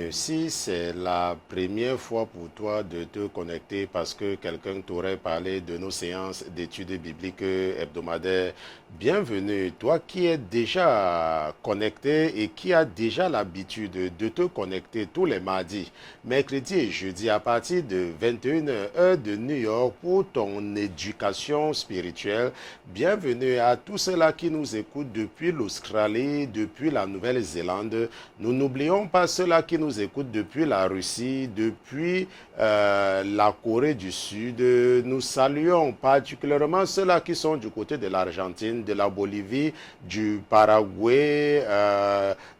bienvenue. Si c'est la première fois pour toi de te connecter parce que quelqu'un t'aurait parlé de nos séances d'études bibliques hebdomadaires, bienvenue. Toi qui es déjà connecté et qui as déjà l'habitude de te connecter tous les mardis, mercredis et jeudis à partir de 21h heure de New York pour ton éducation spirituelle, bienvenue à tous ceux-là qui nous écoutent depuis l'Australie, depuis la Nouvelle-Zélande. Nous n'oublions pas ceux-là qui nous écoutent depuis la Russie, depuis la Corée du Sud. Nous saluons particulièrement ceux-là qui sont du côté de l'Argentine, de la Bolivie, du Paraguay,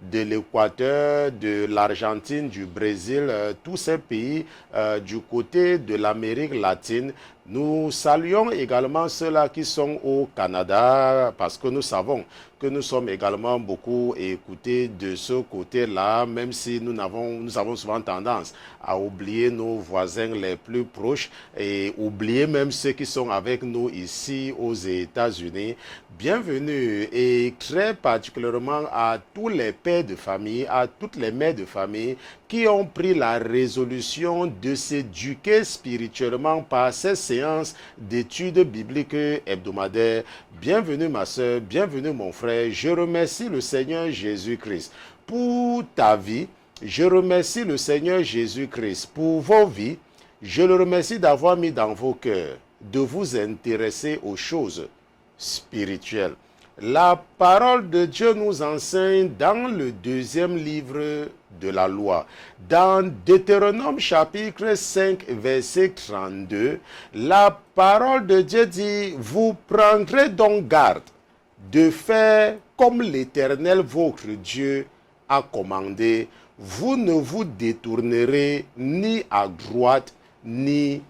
de l'Équateur, de l'Argentine, du Brésil, tous ces pays du côté de l'Amérique latine. Nous saluons également ceux-là qui sont au Canada parce que nous savons que nous sommes également beaucoup écoutés de ce côté-là, même si nous avons souvent tendance à oublier nos voisins les plus proches et oublier même ceux qui sont avec nous ici aux États-Unis. Bienvenue et très particulièrement à tous les pères de famille, à toutes les mères de famille qui ont pris la résolution de s'éduquer spirituellement par ces séances d'études bibliques hebdomadaires. Bienvenue ma soeur, bienvenue mon frère. Je remercie le Seigneur Jésus-Christ pour ta vie. Je remercie le Seigneur Jésus-Christ pour vos vies. Je le remercie d'avoir mis dans vos cœurs de vous intéresser aux choses spirituelles. La parole de Dieu nous enseigne dans le deuxième livre de la loi. Dans Deutéronome chapitre 5 verset 32, la parole de Dieu dit, vous prendrez donc garde de faire comme l'Éternel votre Dieu a commandé. Vous ne vous détournerez ni à droite ni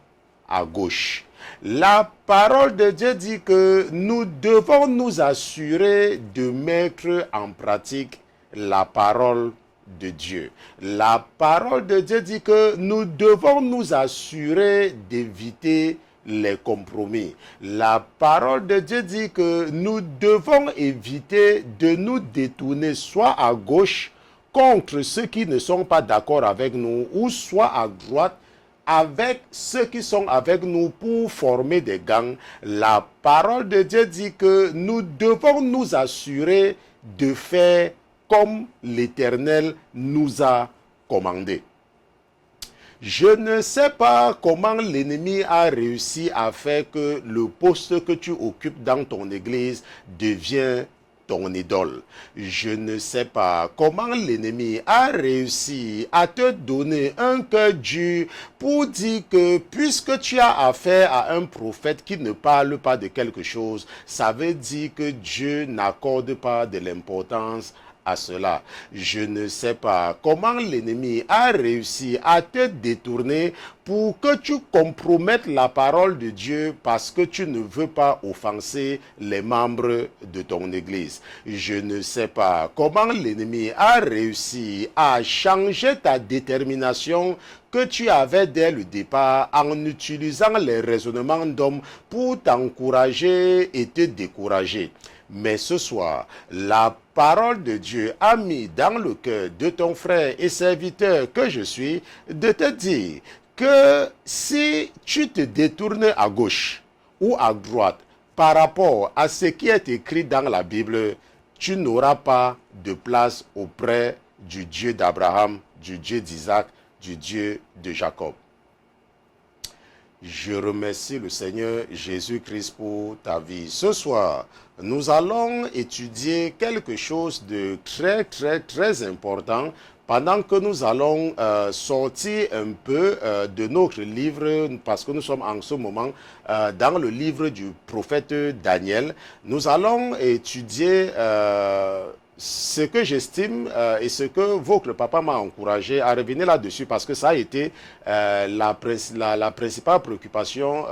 à gauche. La parole de Dieu dit que nous devons nous assurer de mettre en pratique la parole de Dieu. La parole de Dieu dit que nous devons nous assurer d'éviter les compromis. La parole de Dieu dit que nous devons éviter de nous détourner soit à gauche contre ceux qui ne sont pas d'accord avec nous ou soit à droite avec ceux qui sont avec nous pour former des gangs. La parole de Dieu dit que nous devons nous assurer de faire comme l'Éternel nous a commandé. Je ne sais pas comment l'ennemi a réussi à faire que le poste que tu occupes dans ton église devienne ton idole. Je ne sais pas comment l'ennemi a réussi à te donner un cœur dur pour dire que puisque tu as affaire à un prophète qui ne parle pas de quelque chose, ça veut dire que Dieu n'accorde pas de l'importance à cela. Je ne sais pas comment l'ennemi a réussi à te détourner pour que tu compromettes la parole de Dieu parce que tu ne veux pas offenser les membres de ton église. Je ne sais pas comment l'ennemi a réussi à changer ta détermination que tu avais dès le départ en utilisant les raisonnements d'hommes pour t'encourager et te décourager. Mais ce soir, la parole de Dieu a mis dans le cœur de ton frère et serviteur que je suis de te dire que si tu te détournes à gauche ou à droite par rapport à ce qui est écrit dans la Bible, tu n'auras pas de place auprès du Dieu d'Abraham, du Dieu d'Isaac, du Dieu de Jacob. Je remercie le Seigneur Jésus-Christ pour ta vie. Ce soir, nous allons étudier quelque chose de très important pendant que nous allons sortir un peu de notre livre, parce que nous sommes en ce moment dans le livre du prophète Daniel. Nous allons étudier ce que j'estime et ce que votre papa m'a encouragé à revenir là-dessus parce que ça a été la principale préoccupation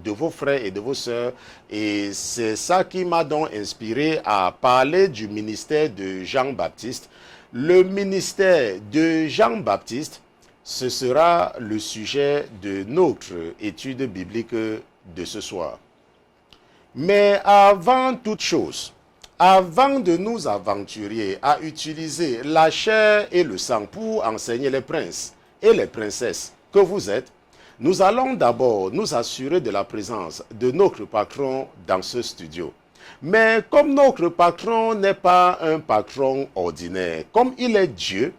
de vos frères et de vos sœurs et c'est ça qui m'a donc inspiré à parler du ministère de Jean-Baptiste. Le ministère de Jean-Baptiste, ce sera le sujet de notre étude biblique de ce soir. Mais avant toute chose, avant de nous aventurer à utiliser la chair et le sang pour enseigner les princes et les princesses que vous êtes, nous allons d'abord nous assurer de la présence de notre patron dans ce studio. Mais comme notre patron n'est pas un patron ordinaire, comme il est Dieu,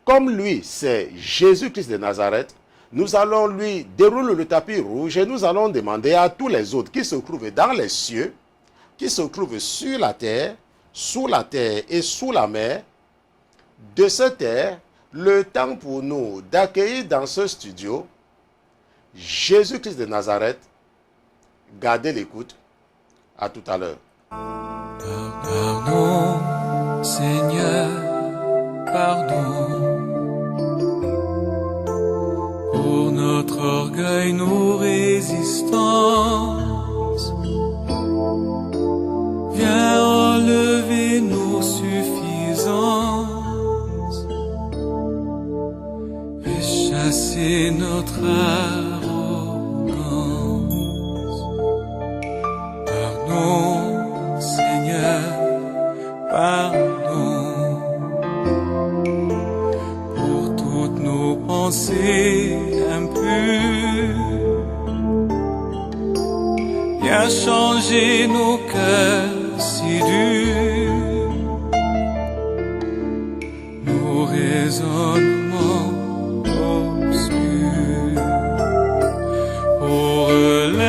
comme lui c'est Jésus-Christ de Nazareth, nous allons lui dérouler le tapis rouge et nous allons demander à tous les autres qui se trouvent dans les cieux, qui se trouvent sur la terre, sous la terre et sous la mer, de se taire le temps pour nous d'accueillir dans ce studio Jésus-Christ de Nazareth. Gardez l'écoute. À tout à l'heure. Pardon, Seigneur, pardon pour notre orgueil, nos résistances. Viens enlever nos suffisances et chasser notre arrogance. Pardon, Seigneur, pardon pour toutes nos pensées impures. Viens changer nos cœurs si durs, nos raisonnements obscurs. Oh, relève-nous,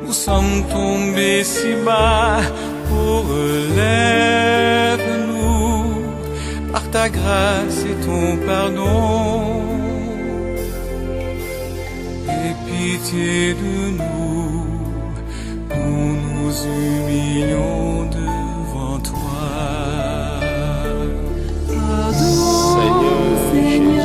nous sommes tombés si bas. Oh, relève-nous, par ta grâce et ton pardon. Aie pitié de nous, nous nous humilions devant toi. Seigneur Jésus,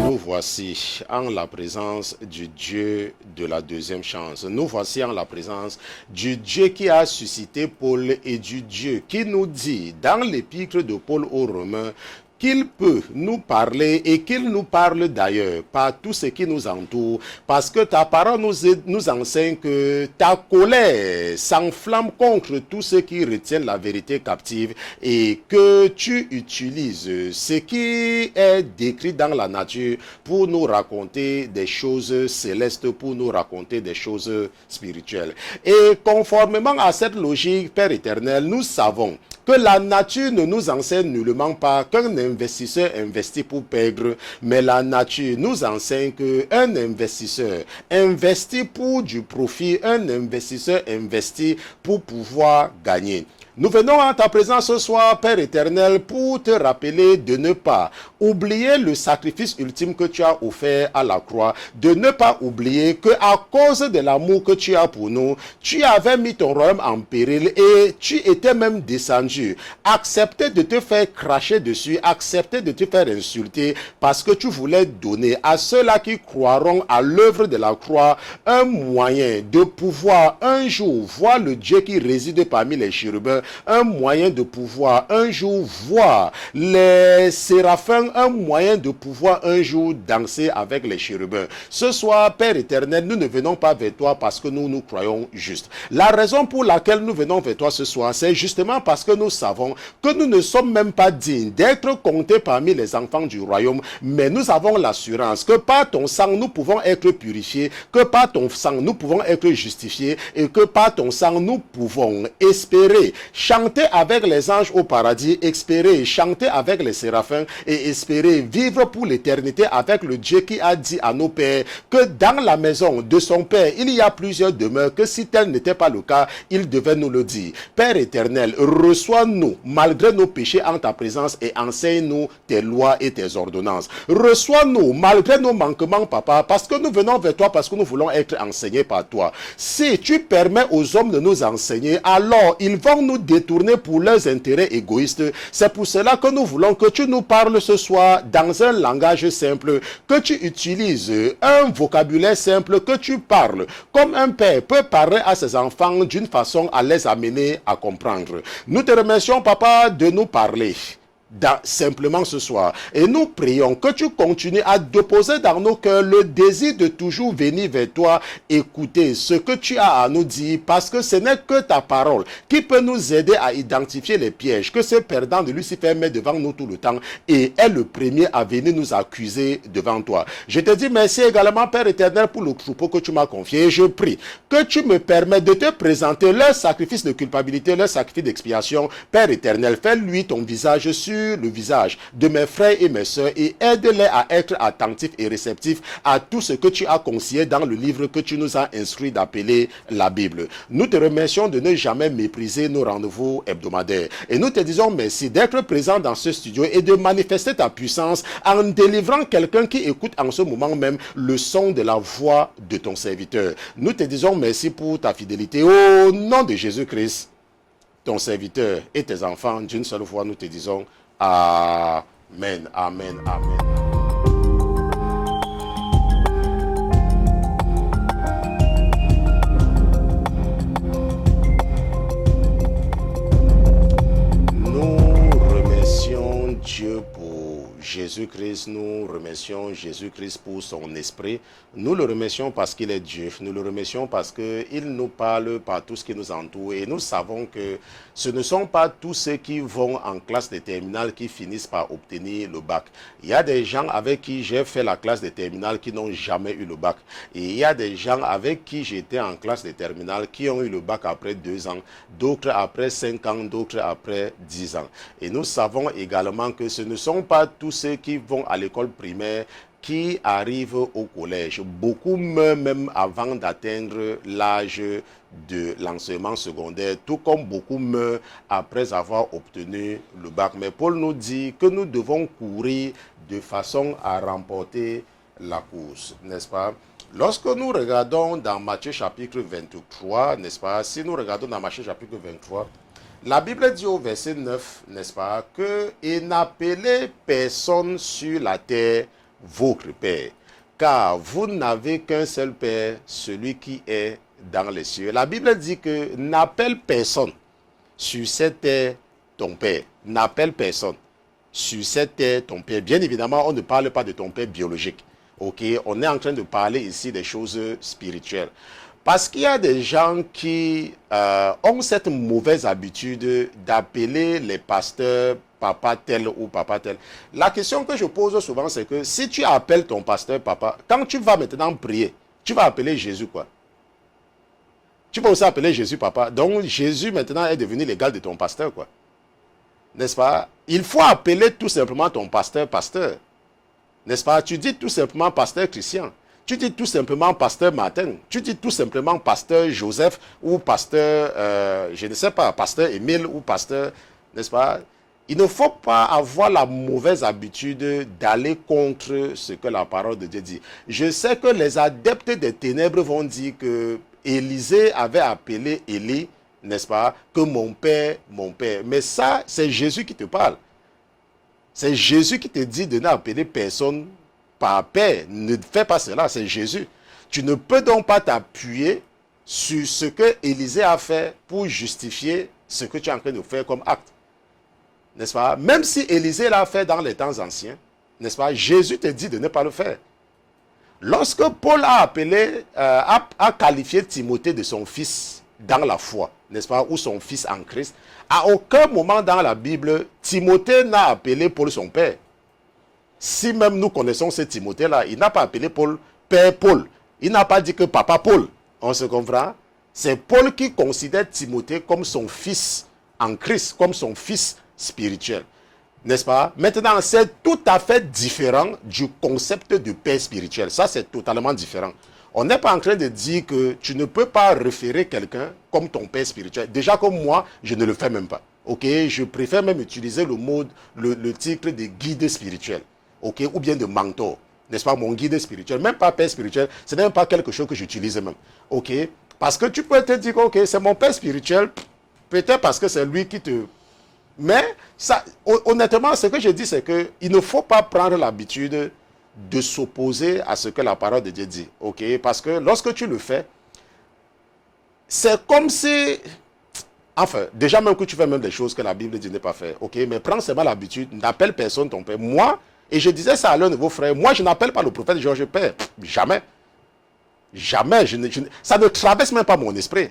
nous voici en la présence du Dieu de la deuxième chance. Nous voici en la présence du Dieu qui a suscité Paul et du Dieu qui nous dit dans l'épître de Paul aux Romains qu'il peut nous parler et qu'il nous parle d'ailleurs par tout ce qui nous entoure, parce que ta parole nous enseigne que ta colère s'enflamme contre tous ceux qui retiennent la vérité captive et que tu utilises ce qui est décrit dans la nature pour nous raconter des choses célestes, pour nous raconter des choses spirituelles. Et conformément à cette logique, Père éternel, nous savons que la nature ne nous enseigne nullement pas qu'un investisseur investit pour perdre, mais la nature nous enseigne qu'un investisseur investit pour du profit, un investisseur investit pour pouvoir gagner. Nous venons en ta présence ce soir, Père éternel, pour te rappeler de ne pas oublier le sacrifice ultime que tu as offert à la croix, de ne pas oublier que à cause de l'amour que tu as pour nous, tu avais mis ton royaume en péril et tu étais même descendu, accepter de te faire cracher dessus, accepter de te faire insulter parce que tu voulais donner à ceux-là qui croiront à l'œuvre de la croix un moyen de pouvoir un jour voir le Dieu qui réside parmi les chérubins, un moyen de pouvoir un jour voir les séraphins, un moyen de pouvoir un jour danser avec les chérubins. Ce soir, Père éternel, nous ne venons pas vers toi parce que nous nous croyons justes. La raison pour laquelle nous venons vers toi ce soir, c'est justement parce que nous savons que nous ne sommes même pas dignes d'être comptés parmi les enfants du royaume, mais nous avons l'assurance que par ton sang, nous pouvons être purifiés, que par ton sang, nous pouvons être justifiés et que par ton sang, nous pouvons espérer chanter avec les anges au paradis, espérer chanter avec les séraphins et espérer vivre pour l'éternité avec le Dieu qui a dit à nos pères que dans la maison de son Père, il y a plusieurs demeures, que si tel n'était pas le cas, il devait nous le dire. Père éternel, reçois-nous malgré nos péchés en ta présence et enseigne-nous tes lois et tes ordonnances. Reçois-nous malgré nos manquements, papa, parce que nous venons vers toi, parce que nous voulons être enseignés par toi. Si tu permets aux hommes de nous enseigner, alors ils vont nous détourner pour leurs intérêts égoïstes. C'est pour cela que nous voulons que tu nous parles ce soir dans un langage simple, que tu utilises un vocabulaire simple, que tu parles comme un père peut parler à ses enfants d'une façon à les amener à comprendre. Nous te remercions, papa, de nous parler. simplement ce soir. Et nous prions que tu continues à déposer dans nos cœurs le désir de toujours venir vers toi, écouter ce que tu as à nous dire, parce que ce n'est que ta parole qui peut nous aider à identifier les pièges que ce perdant de Lucifer met devant nous tout le temps et est le premier à venir nous accuser devant toi. Je te dis merci également, Père éternel, pour le troupeau que tu m'as confié. Et je prie que tu me permets de te présenter leur sacrifice de culpabilité, leur sacrifice d'expiation. Père éternel, fais-lui ton visage sur le visage de mes frères et mes sœurs et aide-les à être attentifs et réceptifs à tout ce que tu as conseillé dans le livre que tu nous as instruit d'appeler la Bible. Nous te remercions de ne jamais mépriser nos rendez-vous hebdomadaires et nous te disons merci d'être présent dans ce studio et de manifester ta puissance en délivrant quelqu'un qui écoute en ce moment même le son de la voix de ton serviteur. Nous te disons merci pour ta fidélité au nom de Jésus-Christ, ton serviteur et tes enfants. D'une seule fois, nous te disons Amen, amen, amen. Nous remercions Dieu pour Jésus-Christ, nous remercions Jésus-Christ pour son esprit. Nous le remercions parce qu'il est Dieu. Nous le remercions parce qu'il nous parle par tout ce qui nous entoure. Et nous savons que ce ne sont pas tous ceux qui vont en classe de terminale qui finissent par obtenir le bac. Il y a des gens avec qui j'ai fait la classe de terminale qui n'ont jamais eu le bac. Et il y a des gens avec qui j'étais en classe de terminale qui ont eu le bac après 2 ans, d'autres après 5 ans, d'autres après 10 ans. Et nous savons également que ce ne sont pas tous ceux qui vont à l'école primaire qui arrivent au collège. Beaucoup meurent même avant d'atteindre l'âge de l'enseignement secondaire, tout comme beaucoup meurent après avoir obtenu le bac. Mais Paul nous dit que nous devons courir de façon à remporter la course, n'est-ce pas? Lorsque nous regardons dans Matthieu chapitre 23, n'est-ce pas? Si nous regardons dans Matthieu chapitre 23, la Bible dit au verset 9, n'est-ce pas, que « Et n'appelez personne sur la terre votre Père, car vous n'avez qu'un seul Père, celui qui est dans les cieux. » La Bible dit que « N'appelle personne sur cette terre ton Père. » N'appelle personne sur cette terre ton Père. Bien évidemment, on ne parle pas de ton Père biologique. Ok, on est en train de parler ici des choses spirituelles. Parce qu'il y a des gens qui ont cette mauvaise habitude d'appeler les pasteurs papa tel ou papa tel. La question que je pose souvent, c'est que si tu appelles ton pasteur papa, quand tu vas maintenant prier, tu vas appeler Jésus quoi? Tu peux aussi appeler Jésus papa. Donc Jésus maintenant est devenu l'égal de ton pasteur quoi. N'est-ce pas? Il faut appeler tout simplement ton pasteur pasteur. N'est-ce pas? Tu dis tout simplement pasteur Christian. Tu dis tout simplement pasteur Martin, tu dis tout simplement pasteur Joseph ou pasteur, je ne sais pas, pasteur Émile ou pasteur, n'est-ce pas? Il ne faut pas avoir la mauvaise habitude d'aller contre ce que la parole de Dieu dit. Je sais que les adeptes des ténèbres vont dire que Élisée avait appelé Élie, n'est-ce pas, que mon père, mon père. Mais ça, c'est Jésus qui te parle. C'est Jésus qui te dit de n'appeler personne par père. Ne fais pas cela, c'est Jésus. Tu ne peux donc pas t'appuyer sur ce que Élisée a fait pour justifier ce que tu es en train de faire comme acte. N'est-ce pas? Même si Élisée l'a fait dans les temps anciens, n'est-ce pas? Jésus te dit de ne pas le faire. Lorsque Paul a appelé, a qualifié Timothée de son fils dans la foi, n'est-ce pas? Ou son fils en Christ, à aucun moment dans la Bible, Timothée n'a appelé Paul son père. Si même nous connaissons ce Timothée-là, il n'a pas appelé Paul Père Paul. Il n'a pas dit que Papa Paul. On se comprend? C'est Paul qui considère Timothée comme son fils en Christ, comme son fils spirituel. N'est-ce pas? Maintenant, c'est tout à fait différent du concept de père spirituel. Ça, c'est totalement différent. On n'est pas en train de dire que tu ne peux pas référer quelqu'un comme ton père spirituel. Déjà comme moi, je ne le fais même pas. Ok? Je préfère même utiliser le mot, le titre de guide spirituel. Ok, ou bien de mentor, n'est-ce pas, mon guide spirituel, même pas père spirituel, ce n'est même pas quelque chose que j'utilise même, ok, parce que tu peux te dire, ok, c'est mon père spirituel, peut-être parce que c'est lui qui te... Mais, ça, honnêtement, ce que je dis, c'est qu'il ne faut pas prendre l'habitude de s'opposer à ce que la parole de Dieu dit, ok, parce que lorsque tu le fais, c'est comme si... Enfin, déjà même que tu fais même des choses que la Bible dit ne pas faire, ok, mais prends seulement l'habitude, n'appelle personne ton père. Moi, et je disais ça à l'un de vos frères, moi je n'appelle pas le prophète Georges Père, jamais. Jamais, ça ne traverse même pas mon esprit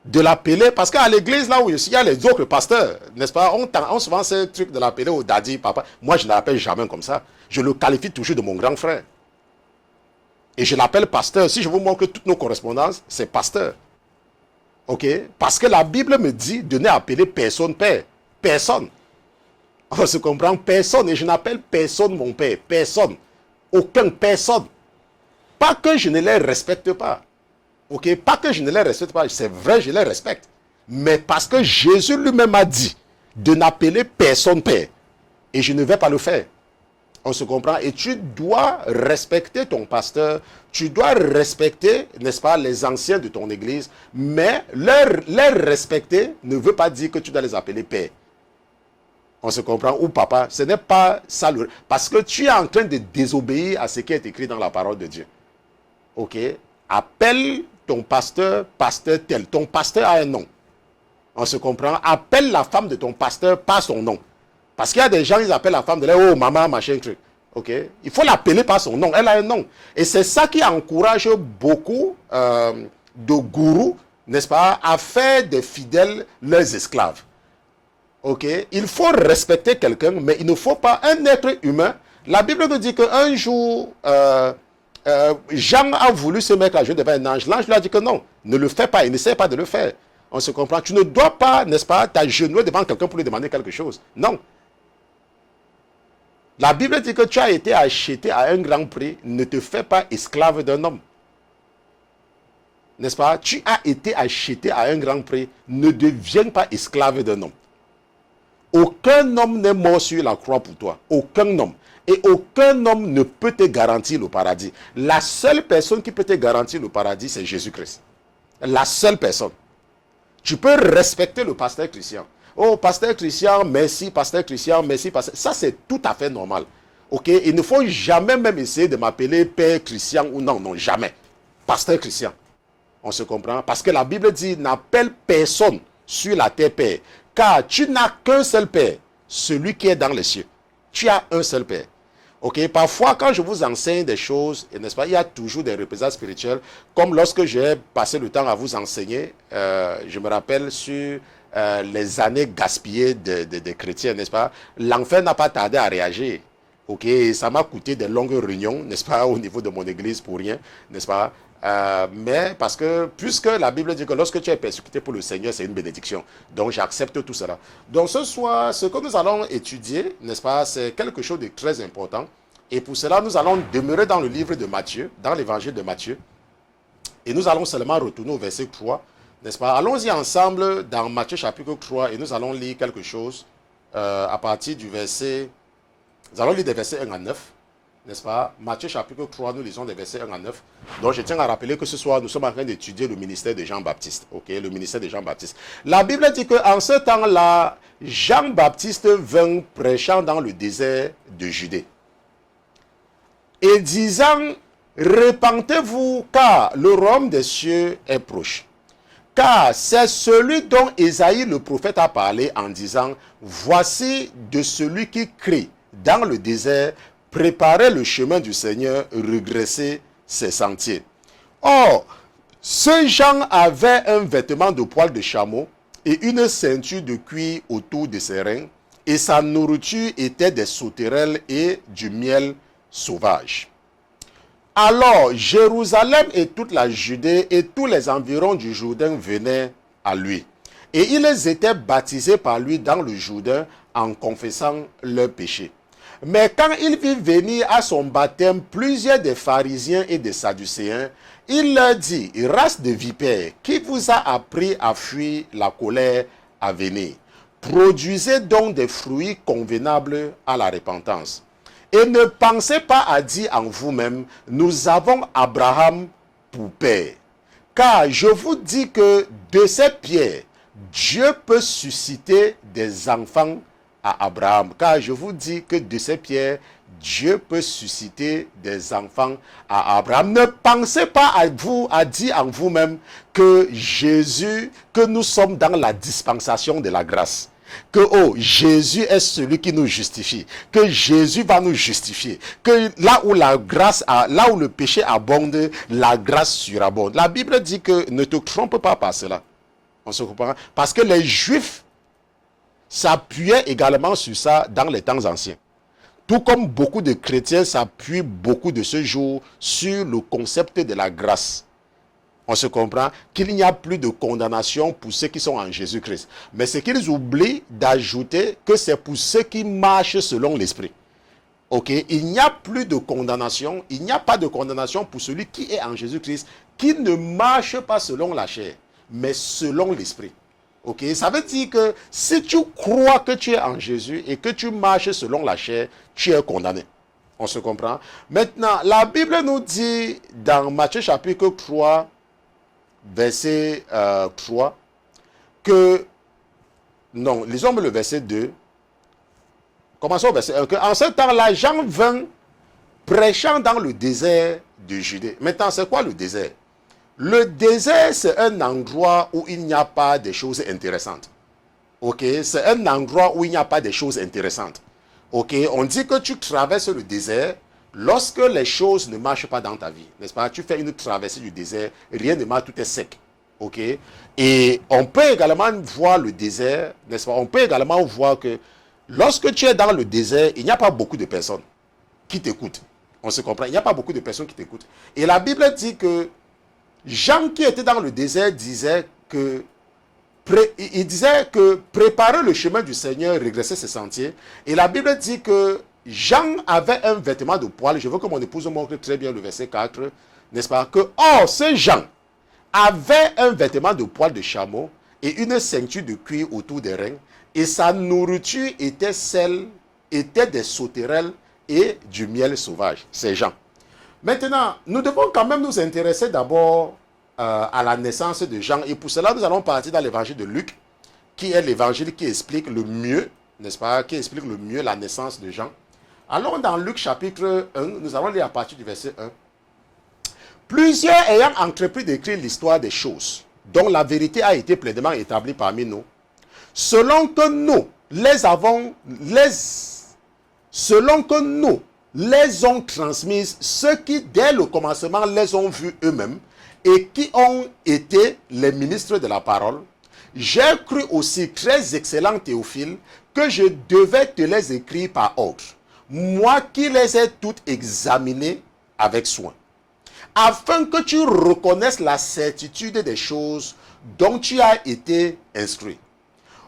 de l'appeler, parce qu'à l'église, là où il y a les autres pasteurs, n'est-ce pas, on souvent ce truc de l'appeler au daddy, papa. Moi, je ne l'appelle jamais comme ça. Je le qualifie toujours de mon grand frère. Et je l'appelle pasteur. Si je vous montre toutes nos correspondances, c'est pasteur. Ok? Parce que la Bible me dit de n'appeler personne père. Personne. On se comprend? Personne. Et je n'appelle personne mon père. Personne. Aucun personne. Pas que je ne les respecte pas. Ok? Pas que je ne les respecte pas. C'est vrai, je les respecte. Mais parce que Jésus lui-même a dit de n'appeler personne père. Et je ne vais pas le faire. On se comprend? Et tu dois respecter ton pasteur. Tu dois respecter, n'est-ce pas, les anciens de ton église. Mais les respecter ne veut pas dire que tu dois les appeler père. On se comprend? Ou papa. Ce n'est pas ça. Parce que tu es en train de désobéir à ce qui est écrit dans la parole de Dieu. Ok? Appelle ton pasteur, pasteur tel. Ton pasteur a un nom. On se comprend? Appelle la femme de ton pasteur par son nom. Parce qu'il y a des gens, ils appellent la femme de là, oh maman, machin, truc. Ok? Il faut l'appeler par son nom. Elle a un nom. Et c'est ça qui encourage beaucoup de gourous, n'est-ce pas, à faire des fidèles leurs esclaves. Ok? Il faut respecter quelqu'un, mais il ne faut pas un être humain. La Bible nous dit qu'un jour, Jean a voulu se mettre à genoux devant un ange. L'ange lui a dit que non, ne le fais pas, il n'essaie pas de le faire. On se comprend. Tu ne dois pas, n'est-ce pas, t'agenouiller devant quelqu'un pour lui demander quelque chose. Non. La Bible dit que tu as été acheté à un grand prix. Ne te fais pas esclave d'un homme. N'est-ce pas? Tu as été acheté à un grand prix. Ne deviens pas esclave d'un homme. Aucun homme n'est mort sur la croix pour toi. Aucun homme. Et aucun homme ne peut te garantir le paradis. La seule personne qui peut te garantir le paradis, c'est Jésus-Christ. La seule personne. Tu peux respecter le pasteur Christian. Oh, pasteur Christian, merci, pasteur Christian, merci, pasteur. Ça, c'est tout à fait normal. Ok? Il ne faut jamais même essayer de m'appeler Père Christian ou non, non, jamais. Pasteur Christian. On se comprend? Parce que la Bible dit, n'appelle personne sur la terre Père. Car tu n'as qu'un seul Père, celui qui est dans les cieux. Tu as un seul Père. Ok? Parfois, quand je vous enseigne des choses, n'est-ce pas, il y a toujours des représailles spirituelles. Comme lorsque j'ai passé le temps à vous enseigner, je me rappelle sur les années gaspillées des chrétiens, n'est-ce pas? L'enfer n'a pas tardé à réagir. Ok? Ça m'a coûté de longues réunions, n'est-ce pas, au niveau de mon église pour rien, n'est-ce pas? Mais parce que, puisque la Bible dit que lorsque tu es persécuté pour le Seigneur, c'est une bénédiction. Donc, j'accepte tout cela. Donc, ce soir, ce que nous allons étudier, n'est-ce pas, c'est quelque chose de très important. Et pour cela, nous allons demeurer dans le livre de Matthieu, dans l'évangile de Matthieu. Et nous allons seulement retourner au verset 3, n'est-ce pas? Allons-y ensemble dans Matthieu chapitre 3 et nous allons lire quelque chose à partir du verset... Nous allons lire des versets 1 à 9. N'est-ce pas? Matthieu chapitre 3, nous lisons des versets 1 à 9. Donc je tiens à rappeler que ce soir, nous sommes en train d'étudier le ministère de Jean-Baptiste. Ok, le ministère de Jean-Baptiste. La Bible dit qu'en ce temps-là, Jean-Baptiste vint prêchant dans le désert de Judée. Et disant, repentez-vous, car le royaume des cieux est proche. Car c'est celui dont Ésaïe le prophète a parlé en disant, voici de celui qui crie dans le désert, préparez le chemin du Seigneur, redressez ses sentiers. Or, ce Jean avait un vêtement de poil de chameau et une ceinture de cuir autour de ses reins, et sa nourriture était des sauterelles et du miel sauvage. Alors, Jérusalem et toute la Judée et tous les environs du Jourdain venaient à lui. Et ils étaient baptisés par lui dans le Jourdain en confessant leurs péchés. Mais quand il vit venir à son baptême plusieurs des pharisiens et des sadducéens, il leur dit, race de vipères, qui vous a appris à fuir la colère à venir? Produisez donc des fruits convenables à la repentance. Et ne pensez pas à dire en vous-même, nous avons Abraham pour père. Car je vous dis que de ces pierres, Dieu peut susciter des enfants à Abraham. Car je vous dis que de ces pierres, Dieu peut susciter des enfants à Abraham. Ne pensez pas à dire en vous-même que Jésus, que nous sommes dans la dispensation de la grâce. Que Jésus est celui qui nous justifie, que Jésus va nous justifier, que là où là où le péché abonde, la grâce surabonde. La Bible dit que ne te trompe pas par cela. On se comprend? Parce que les Juifs s'appuyaient également sur ça dans les temps anciens. Tout comme beaucoup de chrétiens s'appuient beaucoup de ce jour sur le concept de la grâce. On se comprend qu'il n'y a plus de condamnation pour ceux qui sont en Jésus-Christ. Mais c'est qu'ils oublient d'ajouter que c'est pour ceux qui marchent selon l'esprit. Ok, il n'y a plus de condamnation, il n'y a pas de condamnation pour celui qui est en Jésus-Christ, qui ne marche pas selon la chair, mais selon l'esprit. Ok, ça veut dire que si tu crois que tu es en Jésus et que tu marches selon la chair, tu es condamné. On se comprend? Maintenant, la Bible nous dit dans Matthieu chapitre 3, verset 3, que, non, lisons le verset 2. Commençons au verset 1. Que en ce temps-là, Jean vint prêchant dans le désert de Judée. Maintenant, c'est quoi le désert? Le désert, c'est un endroit où il n'y a pas de choses intéressantes. Ok? C'est un endroit où il n'y a pas de choses intéressantes. Ok? On dit que tu traverses le désert lorsque les choses ne marchent pas dans ta vie. N'est-ce pas? Tu fais une traversée du désert, rien ne marche, tout est sec. Ok? Et on peut également voir le désert, n'est-ce pas? On peut également voir que lorsque tu es dans le désert, il n'y a pas beaucoup de personnes qui t'écoutent. On se comprend? Il n'y a pas beaucoup de personnes qui t'écoutent. Et la Bible dit que Jean qui était dans le désert disait que préparer le chemin du Seigneur, regresser ses sentiers. Et la Bible dit que Jean avait un vêtement de poil. Je veux que mon épouse montre très bien le verset 4, n'est-ce pas? Que, ce Jean avait un vêtement de poil de chameau et une ceinture de cuir autour des reins. Et sa nourriture était des sauterelles et du miel sauvage. C'est Jean. Maintenant, nous devons quand même nous intéresser d'abord à la naissance de Jean. Et pour cela, nous allons partir dans l'évangile de Luc, qui est l'évangile qui explique le mieux, n'est-ce pas, qui explique le mieux la naissance de Jean. Allons dans Luc chapitre 1, nous allons lire à partir du verset 1. Plusieurs ayant entrepris d'écrire l'histoire des choses, dont la vérité a été pleinement établie parmi nous, selon que nous les ont transmises ceux qui dès le commencement les ont vus eux-mêmes et qui ont été les ministres de la parole, j'ai cru aussi, très excellent Théophile, que je devais te les écrire par ordre, moi qui les ai toutes examinées avec soin, afin que tu reconnaisses la certitude des choses dont tu as été instruit.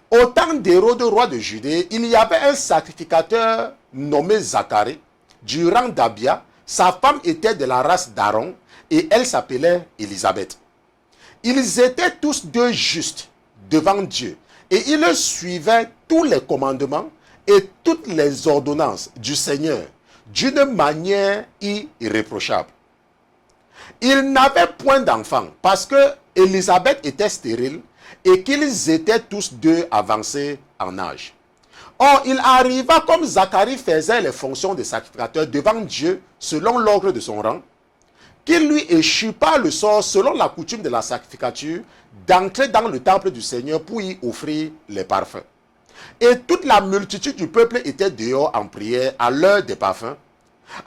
Au temps d'Hérode, roi de Judée, il y avait un sacrificateur nommé Zacharie, du rang d'Abia. Sa femme était de la race d'Aaron et elle s'appelait Élisabeth. Ils étaient tous deux justes devant Dieu et ils suivaient tous les commandements et toutes les ordonnances du Seigneur d'une manière irréprochable. Ils n'avaient point d'enfants parce que Élisabeth était stérile et qu'ils étaient tous deux avancés en âge. Or, il arriva comme Zacharie faisait les fonctions de sacrificateur devant Dieu selon l'ordre de son rang, qu'il lui échut pas le sort selon la coutume de la sacrificature d'entrer dans le temple du Seigneur pour y offrir les parfums. Et toute la multitude du peuple était dehors en prière à l'heure des parfums.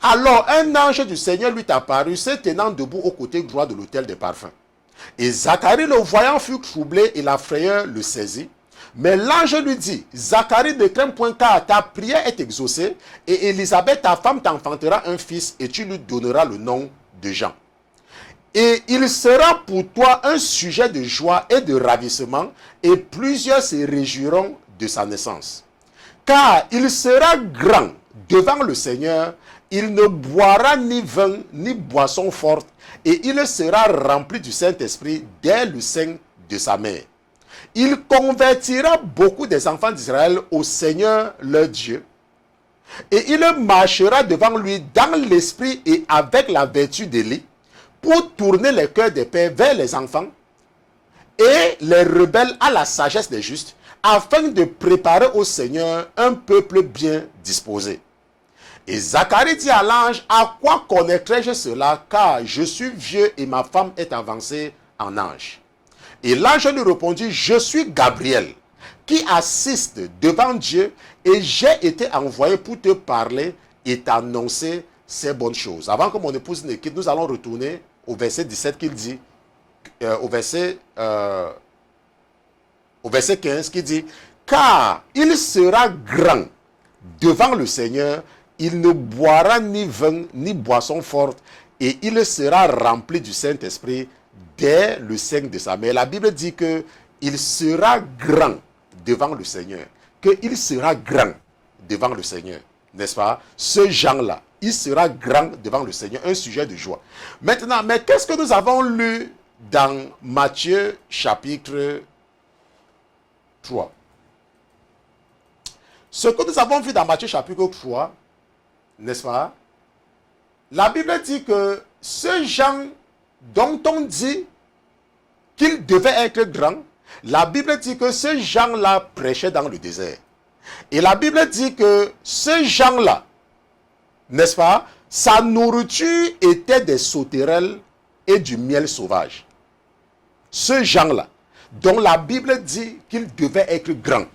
Alors un ange du Seigneur lui apparut, se tenant debout au côté droit de l'autel des parfums. Et Zacharie le voyant fut troublé et la frayeur le saisit. Mais l'ange lui dit, Zacharie, ne crains point car ta prière est exaucée et Élisabeth, ta femme, t'enfantera un fils et tu lui donneras le nom de Jean. Et il sera pour toi un sujet de joie et de ravissement et plusieurs se réjouiront de sa naissance. Car il sera grand devant le Seigneur, il ne boira ni vin ni boisson forte et il sera rempli du Saint-Esprit dès le sein de sa mère. Il convertira beaucoup des enfants d'Israël au Seigneur leur Dieu. Et il marchera devant lui dans l'esprit et avec la vertu d'Élie pour tourner les cœurs des pères vers les enfants et les rebelles à la sagesse des justes, afin de préparer au Seigneur un peuple bien disposé. Et Zacharie dit à l'ange, à quoi connaîtrai-je cela, car je suis vieux et ma femme est avancée en âge. Et l'ange lui répondit, je suis Gabriel, qui assiste devant Dieu, et j'ai été envoyé pour te parler et t'annoncer ces bonnes choses. Avant que mon épouse ne quitte, nous allons retourner au verset 17 qu'il dit, au verset 15 qui dit, car il sera grand devant le Seigneur, il ne boira ni vin ni boisson forte, et il sera rempli du Saint-Esprit dès le sein de sa mère. La Bible dit que il sera grand devant le Seigneur, qu'il sera grand devant le Seigneur, n'est-ce pas? Ce Jean-là, il sera grand devant le Seigneur, un sujet de joie. Maintenant, mais qu'est-ce que nous avons lu dans Matthieu chapitre 3? Ce que nous avons vu dans Matthieu chapitre 3, n'est-ce pas? La Bible dit que ce Jean dont on dit qu'il devait être grand, la Bible dit que ce Jean-là prêchait dans le désert. Et la Bible dit que ce Jean-là, n'est-ce pas, sa nourriture était des sauterelles et du miel sauvage. Ce Jean-là, dont la Bible dit qu'il devait être grand.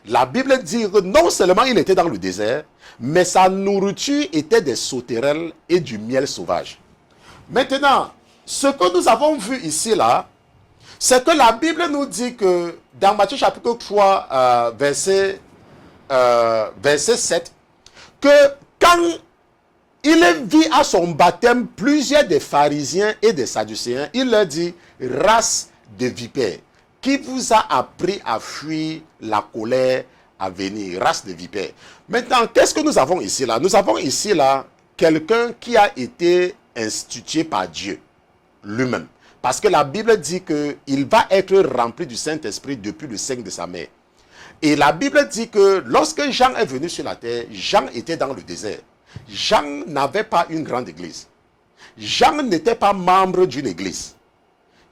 La Bible dit que non seulement il était dans le désert, mais sa nourriture était des sauterelles et du miel sauvage. Maintenant, ce que nous avons vu ici, là, c'est que la Bible nous dit que dans Matthieu chapitre 3, verset 7, que quand il vit à son baptême plusieurs des pharisiens et des sadducéens, il leur dit, race de vipères, qui vous a appris à fuir la colère à venir, race de vipères. Maintenant, qu'est-ce que nous avons ici là? Nous avons ici là quelqu'un qui a été institué par Dieu lui-même. Parce que la Bible dit qu'il va être rempli du Saint-Esprit depuis le sein de sa mère. Et la Bible dit que lorsque Jean est venu sur la terre, Jean était dans le désert. Jean n'avait pas une grande église. Jean n'était pas membre d'une église.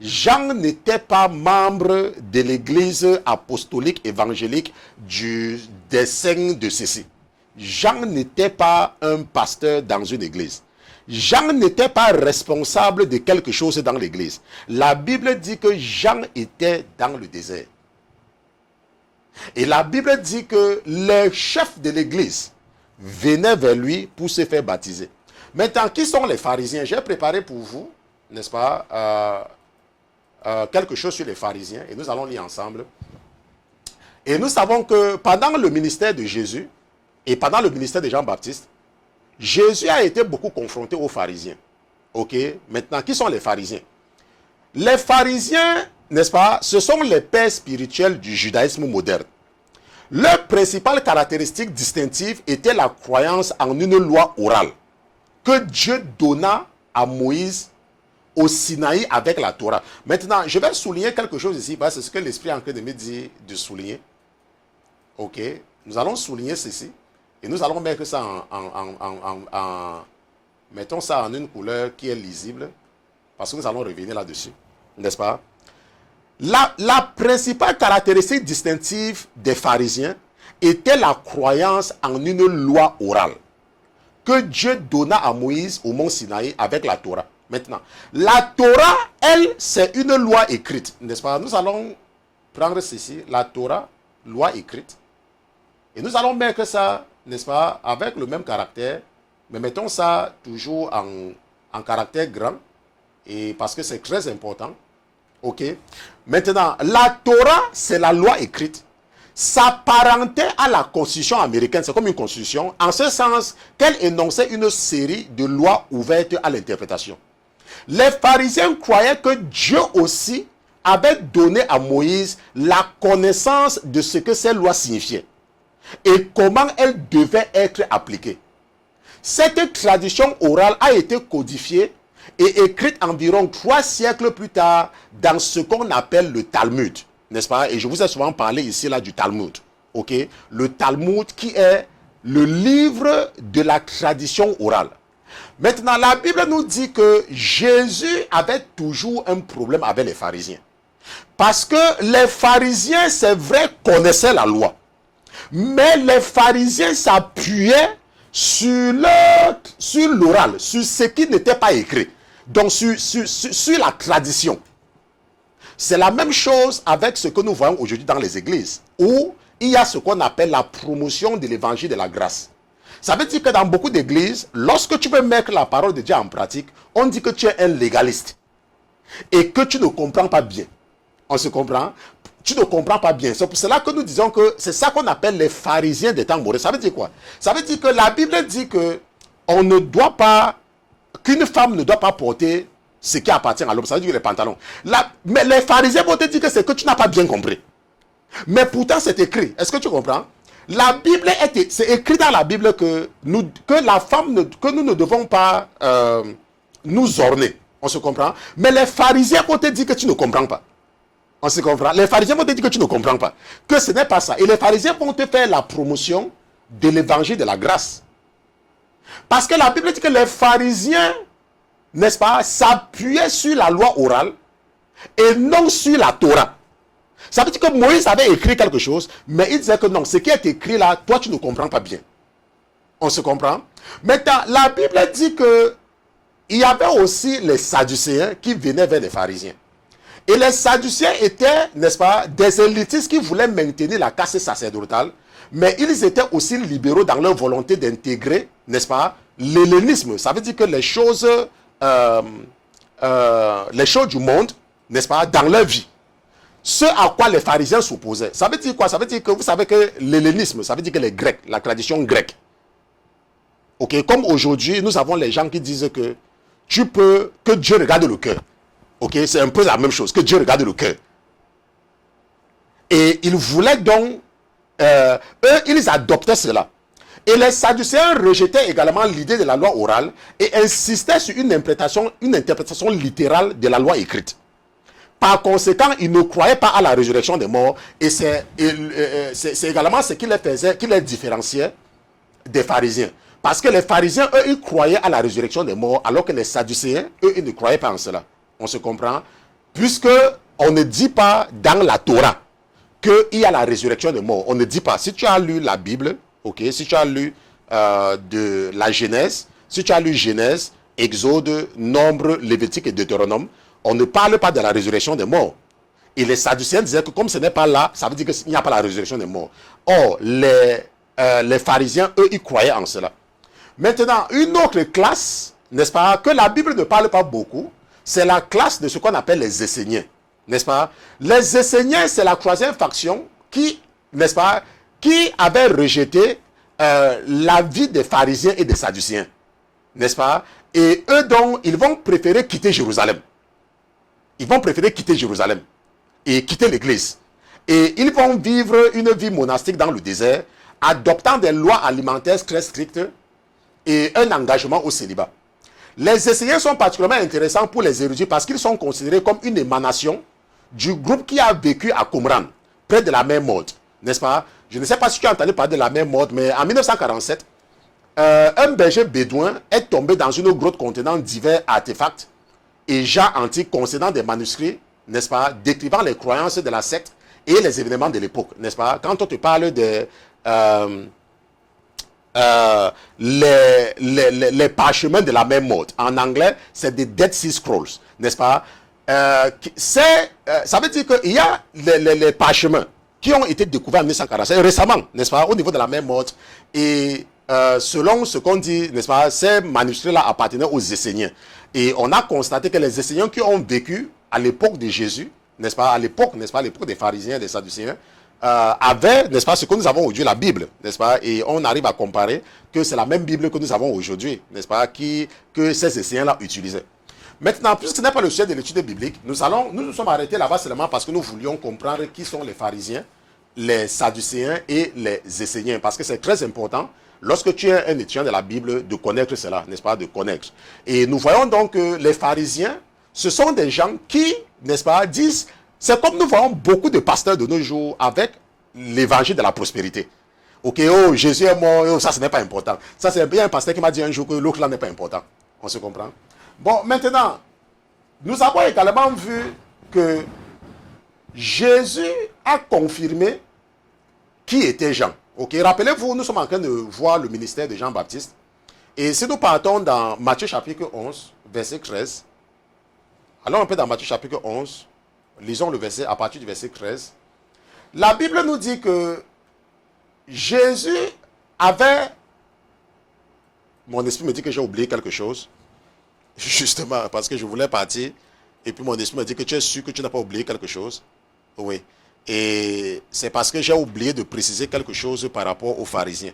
Jean n'était pas membre de l'église apostolique évangélique des saints de ceci. Jean n'était pas un pasteur dans une église. Jean n'était pas responsable de quelque chose dans l'église. La Bible dit que Jean était dans le désert. Et la Bible dit que les chefs de l'église venaient vers lui pour se faire baptiser. Maintenant, qui sont les pharisiens? J'ai préparé pour vous, n'est-ce pas, quelque chose sur les pharisiens, et nous allons lire ensemble. Et nous savons que pendant le ministère de Jésus, et pendant le ministère de Jean-Baptiste, Jésus a été beaucoup confronté aux pharisiens. Ok? Maintenant, qui sont les pharisiens? Les pharisiens, n'est-ce pas, ce sont les pères spirituels du judaïsme moderne. Leur principale caractéristique distinctive était la croyance en une loi orale que Dieu donna à Moïse au Sinaï avec la Torah. Maintenant, je vais souligner quelque chose ici, parce que c'est ce que l'Esprit est en train de me dire de souligner. Ok? Nous allons souligner ceci. Et nous allons mettre ça mettons ça en une couleur qui est lisible, parce que nous allons revenir là-dessus, n'est-ce pas? La principale caractéristique distinctive des pharisiens était la croyance en une loi orale que Dieu donna à Moïse au mont Sinaï avec la Torah. Maintenant, la Torah, elle, c'est une loi écrite, n'est-ce pas? Nous allons prendre ceci, la Torah, loi écrite, et nous allons mettre ça, n'est-ce pas, avec le même caractère, mais mettons ça toujours en caractère grand, et parce que c'est très important. Ok? Maintenant, la Torah, c'est la loi écrite. S'apparentait à la Constitution américaine, c'est comme une Constitution, en ce sens qu'elle énonçait une série de lois ouvertes à l'interprétation. Les pharisiens croyaient que Dieu aussi avait donné à Moïse la connaissance de ce que ces lois signifiaient et comment elles devaient être appliquées. Cette tradition orale a été codifiée et écrite environ 3 siècles plus tard dans ce qu'on appelle le Talmud, n'est-ce pas? Et je vous ai souvent parlé ici là du Talmud, ok? Le Talmud qui est le livre de la tradition orale. Maintenant, la Bible nous dit que Jésus avait toujours un problème avec les pharisiens. Parce que les pharisiens, c'est vrai, connaissaient la loi. Mais les pharisiens s'appuyaient sur l'oral, sur ce qui n'était pas écrit. Donc sur la tradition. C'est la même chose avec ce que nous voyons aujourd'hui dans les églises, où il y a ce qu'on appelle la promotion de l'évangile de la grâce. Ça veut dire que dans beaucoup d'églises, lorsque tu veux mettre la parole de Dieu en pratique, on dit que tu es un légaliste et que tu ne comprends pas bien. On se comprend? Tu ne comprends pas bien. C'est pour cela que nous disons que c'est ça qu'on appelle les pharisiens des temps modernes. Ça veut dire quoi? Ça veut dire que la Bible dit que on ne doit pas, qu'une femme ne doit pas porter ce qui appartient à l'homme. Ça veut dire les pantalons. Mais les pharisiens vont te dire que c'est que tu n'as pas bien compris. Mais pourtant c'est écrit. Est-ce que tu comprends? La Bible c'est écrit dans la Bible que la femme, que nous ne devons pas nous orner. On se comprend? Mais les pharisiens vont te dire que tu ne comprends pas. On se comprend? Les pharisiens vont te dire que tu ne comprends pas. Que ce n'est pas ça. Et les pharisiens vont te faire la promotion de l'évangile de la grâce. Parce que la Bible dit que les pharisiens, n'est-ce pas, s'appuyaient sur la loi orale et non sur la Torah. Ça veut dire que Moïse avait écrit quelque chose, mais il disait que non, ce qui est écrit là, toi tu ne comprends pas bien. On se comprend? Maintenant, la Bible dit que il y avait aussi les Sadducéens qui venaient vers les pharisiens. Et les Sadducéens étaient, n'est-ce pas, des élitistes qui voulaient maintenir la caste sacerdotale, mais ils étaient aussi libéraux dans leur volonté d'intégrer, n'est-ce pas, l'hellénisme. Ça veut dire que les choses du monde, n'est-ce pas, dans leur vie. Ce à quoi les pharisiens s'opposaient. Ça veut dire quoi? Ça veut dire que vous savez que l'hellénisme, ça veut dire que les Grecs, la tradition grecque. Ok, comme aujourd'hui, nous avons les gens qui disent que que Dieu regarde le cœur. Ok, c'est un peu la même chose, que Dieu regarde le cœur. Et ils voulaient donc, eux, ils adoptaient cela. Et les Sadducéens rejetaient également l'idée de la loi orale et insistaient sur une interprétation littérale de la loi écrite. Par conséquent, ils ne croyaient pas à la résurrection des morts et c'est également ce qui les faisait, qui les différenciait des pharisiens. Parce que les pharisiens, eux, ils croyaient à la résurrection des morts, alors que les Sadducéens, eux, ils ne croyaient pas en cela. On se comprend? Puisque on ne dit pas dans la Torah qu'il y a la résurrection des morts. On ne dit pas. Si tu as lu la Bible, ok, si tu as lu de la Genèse, si tu as lu Genèse, Exode, Nombre, Lévitique et Deutéronome, on ne parle pas de la résurrection des morts. Et les Sadducéens disaient que comme ce n'est pas là, ça veut dire qu'il n'y a pas la résurrection des morts. Or, les pharisiens, eux, ils croyaient en cela. Maintenant, une autre classe, n'est-ce pas, que la Bible ne parle pas beaucoup, c'est la classe de ce qu'on appelle les Esséniens, n'est-ce pas? Les Esséniens, c'est la troisième faction qui, n'est-ce pas, qui avait rejeté l'avis des pharisiens et des Sadducéens, n'est-ce pas? Et eux, donc, ils vont préférer quitter Jérusalem. Ils vont préférer quitter Jérusalem et quitter l'église. Et ils vont vivre une vie monastique dans le désert, adoptant des lois alimentaires très strictes et un engagement au célibat. Les Esséniens sont particulièrement intéressants pour les érudits parce qu'ils sont considérés comme une émanation du groupe qui a vécu à Qumran, près de la mer Morte, n'est-ce pas? Je ne sais pas si tu as entendu parler de la mer Morte, mais en 1947, un berger bédouin est tombé dans une grotte contenant divers artefacts et gens antiques concernant des manuscrits, n'est-ce pas, décrivant les croyances de la secte et les événements de l'époque, n'est-ce pas? Quand on te parle de les parchemins de la mer Morte, en anglais, c'est des Dead Sea Scrolls, n'est-ce pas? Ça veut dire qu'il y a les parchemins qui ont été découverts en 1947, récemment, n'est-ce pas, au niveau de la mer Morte, et selon ce qu'on dit, n'est-ce pas, ces manuscrits-là appartenaient aux Esséniens. Et on a constaté que les Esséniens qui ont vécu à l'époque de Jésus, n'est-ce pas, à l'époque, n'est-ce pas, à l'époque des pharisiens et des Sadducéens, avaient, n'est-ce pas, ce que nous avons aujourd'hui, la Bible, n'est-ce pas, et on arrive à comparer que c'est la même Bible que nous avons aujourd'hui, n'est-ce pas, que ces Esséniens-là utilisaient. Maintenant, puisque ce n'est pas le sujet de l'étude biblique, nous nous sommes arrêtés là-bas seulement parce que nous voulions comprendre qui sont les pharisiens, les Sadducéens et les Esséniens, parce que c'est très important, lorsque tu es un étudiant de la Bible, de connaître cela, n'est-ce pas, de connaître. Et nous voyons donc que les pharisiens, ce sont des gens qui, n'est-ce pas, disent, c'est comme nous voyons beaucoup de pasteurs de nos jours avec l'évangile de la prospérité. Ok, oh, Jésus est mort, oh, ça ce n'est pas important. Ça c'est bien un pasteur qui m'a dit un jour que l'autre là n'est pas important. On se comprend? Bon, maintenant, nous avons également vu que Jésus a confirmé qui était Jean. Ok, rappelez-vous, nous sommes en train de voir le ministère de Jean-Baptiste. Et si nous partons dans Matthieu chapitre 11, verset 13, allons un peu dans Matthieu chapitre 11, lisons le verset à partir du verset 13. La Bible nous dit que Jésus avait... Mon esprit me dit que j'ai oublié quelque chose. Justement, parce que je voulais partir. Et puis mon esprit me dit que tu es sûr que tu n'as pas oublié quelque chose. Oui. Et c'est parce que j'ai oublié de préciser quelque chose par rapport aux pharisiens.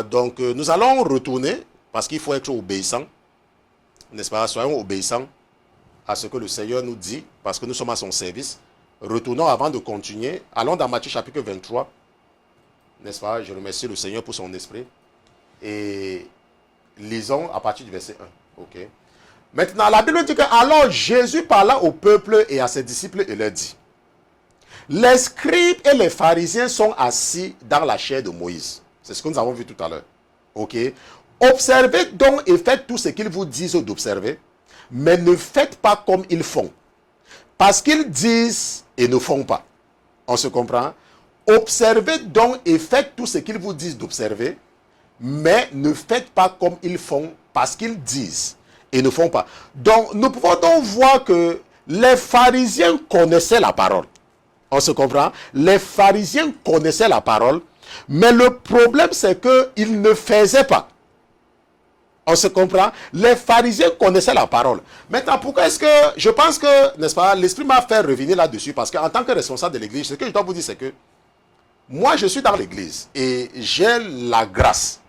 Donc, nous allons retourner, parce qu'il faut être obéissant. N'est-ce pas? Soyons obéissants à ce que le Seigneur nous dit, parce que nous sommes à son service. Retournons avant de continuer. Allons dans Matthieu chapitre 23. N'est-ce pas? Je remercie le Seigneur pour son esprit. Et lisons à partir du verset 1. Ok. Maintenant, la Bible dit que alors Jésus parla au peuple et à ses disciples et leur dit: les scribes et les pharisiens sont assis dans la chair de Moïse. C'est ce que nous avons vu tout à l'heure. Ok. Observez donc et faites tout ce qu'ils vous disent d'observer, mais ne faites pas comme ils font, parce qu'ils disent et ne font pas. On se comprend? Observez donc et faites tout ce qu'ils vous disent d'observer, mais ne faites pas comme ils font, parce qu'ils disent et ne font pas. Donc, nous pouvons donc voir que les pharisiens connaissaient la parole. On se comprend? Les pharisiens connaissaient la parole, mais le problème c'est qu'ils ne faisaient pas. On se comprend? Les pharisiens connaissaient la parole. Maintenant, pourquoi est-ce que... Je pense que, n'est-ce pas, l'Esprit m'a fait revenir là-dessus, parce qu'en tant que responsable de l'église, ce que je dois vous dire, c'est que moi, je suis dans l'église et j'ai la grâce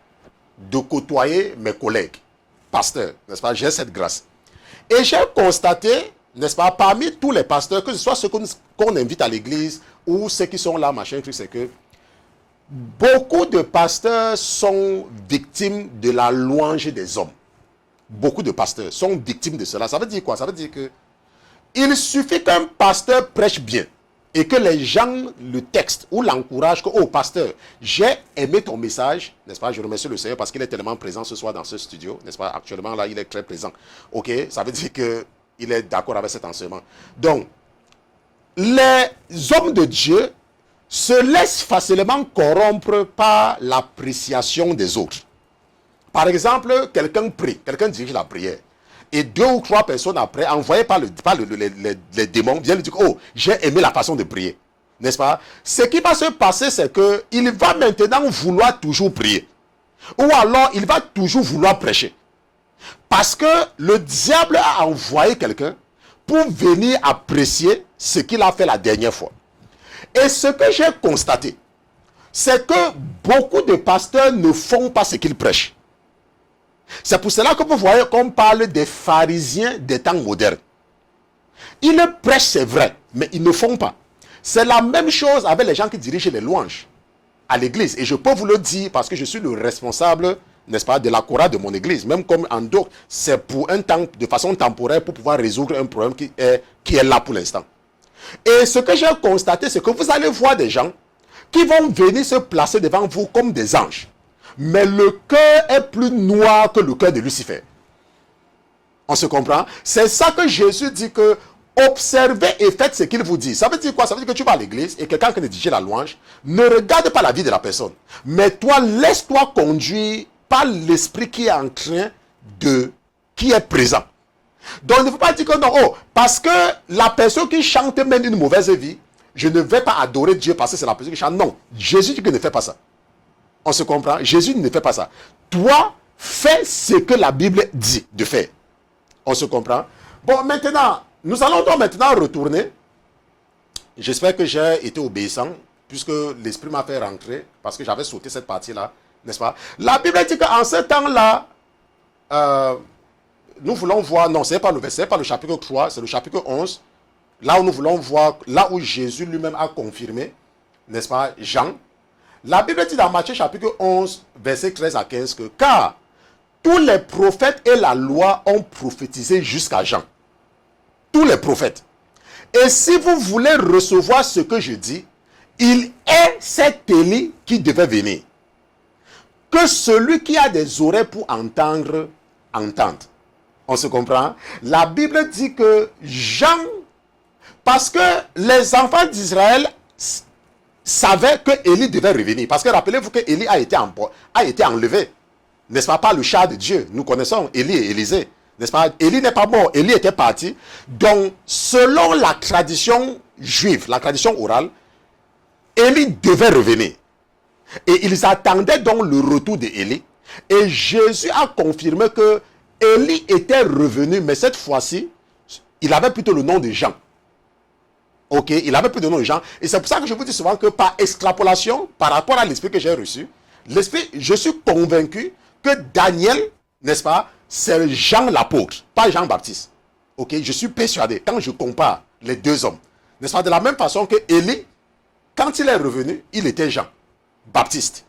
de côtoyer mes collègues, pasteurs, n'est-ce pas? J'ai cette grâce. Et j'ai constaté, n'est-ce pas, parmi tous les pasteurs, que ce soit ceux qu'on invite à l'église ou ceux qui sont là, machin, truc, c'est que beaucoup de pasteurs sont victimes de la louange des hommes. Beaucoup de pasteurs sont victimes de cela. Ça veut dire quoi? Ça veut dire que il suffit qu'un pasteur prêche bien et que les gens le textent ou l'encouragent que, oh pasteur, j'ai aimé ton message, n'est-ce pas? Je remercie le Seigneur parce qu'il est tellement présent ce soir dans ce studio, n'est-ce pas? Actuellement, là, il est très présent. Ok? Ça veut dire qu'il est d'accord avec cet enseignement. Donc, les hommes de Dieu se laissent facilement corrompre par l'appréciation des autres. Par exemple, quelqu'un prie, quelqu'un dirige la prière. Et 2 ou 3 personnes après, envoyées par les démons, viennent lui dire, oh, j'ai aimé la façon de prier. N'est-ce pas? Ce qui va se passer, c'est qu'il va maintenant vouloir toujours prier. Ou alors, il va toujours vouloir prêcher. Parce que le diable a envoyé quelqu'un pour venir apprécier ce qu'il a fait la dernière fois. Et ce que j'ai constaté, c'est que beaucoup de pasteurs ne font pas ce qu'ils prêchent. C'est pour cela que vous voyez qu'on parle des pharisiens des temps modernes. Ils prêchent, c'est vrai, mais ils ne font pas. C'est la même chose avec les gens qui dirigent les louanges à l'église. Et je peux vous le dire parce que je suis le responsable, n'est-ce pas, de la chorale de mon église. Même comme en d'autres, c'est pour un temps, de façon temporaire, pour pouvoir résoudre un problème qui est là pour l'instant. Et ce que j'ai constaté, c'est que vous allez voir des gens qui vont venir se placer devant vous comme des anges. Mais le cœur est plus noir que le cœur de Lucifer. On se comprend? C'est ça que Jésus dit que observez et faites ce qu'il vous dit. Ça veut dire quoi? Ça veut dire que tu vas à l'église et quelqu'un qui dirige la louange, ne regarde pas la vie de la personne. Mais toi, laisse-toi conduire par l'esprit qui est en train qui est présent. Donc, il ne faut pas dire que non, oh, parce que la personne qui chante mène une mauvaise vie, je ne vais pas adorer Dieu parce que c'est la personne qui chante. Non, Jésus dit qu'il ne fait pas ça. On se comprend? Jésus ne fait pas ça. Toi, fais ce que la Bible dit de faire. On se comprend? Bon, maintenant, nous allons donc maintenant retourner. J'espère que j'ai été obéissant, puisque l'Esprit m'a fait rentrer, parce que j'avais sauté cette partie-là, n'est-ce pas? La Bible dit qu'en ce temps-là, nous voulons voir, non, ce n'est pas le verset, pas le chapitre 3, c'est le chapitre 11, là où nous voulons voir, là où Jésus lui-même a confirmé, n'est-ce pas, Jean. La Bible dit dans Matthieu chapitre 11, verset 13 à 15 que car tous les prophètes et la loi ont prophétisé jusqu'à Jean. Tous les prophètes. Et si vous voulez recevoir ce que je dis, il est cet Élie qui devait venir. Que celui qui a des oreilles pour entendre, entende. On se comprend? La Bible dit que Jean, parce que les enfants d'Israël savait que Élie devait revenir. Parce que rappelez-vous que Élie a été enlevé. N'est-ce pas, par le char de Dieu. Nous connaissons Élie et Élisée. N'est-ce pas? Élie n'est pas mort, Élie était parti. Donc, selon la tradition juive, la tradition orale, Élie devait revenir. Et ils attendaient donc le retour d'Élie. Et Jésus a confirmé que Élie était revenu, mais cette fois-ci, il avait plutôt le nom de Jean. Ok, il avait plutôt le nom de Jean. Et c'est pour ça que je vous dis souvent que par extrapolation, par rapport à l'esprit que j'ai reçu, je suis convaincu que Daniel, n'est-ce pas, c'est Jean l'apôtre, pas Jean Baptiste. Ok, je suis persuadé, quand je compare les deux hommes, n'est-ce pas, de la même façon que Élie, quand il est revenu, il était Jean Baptiste.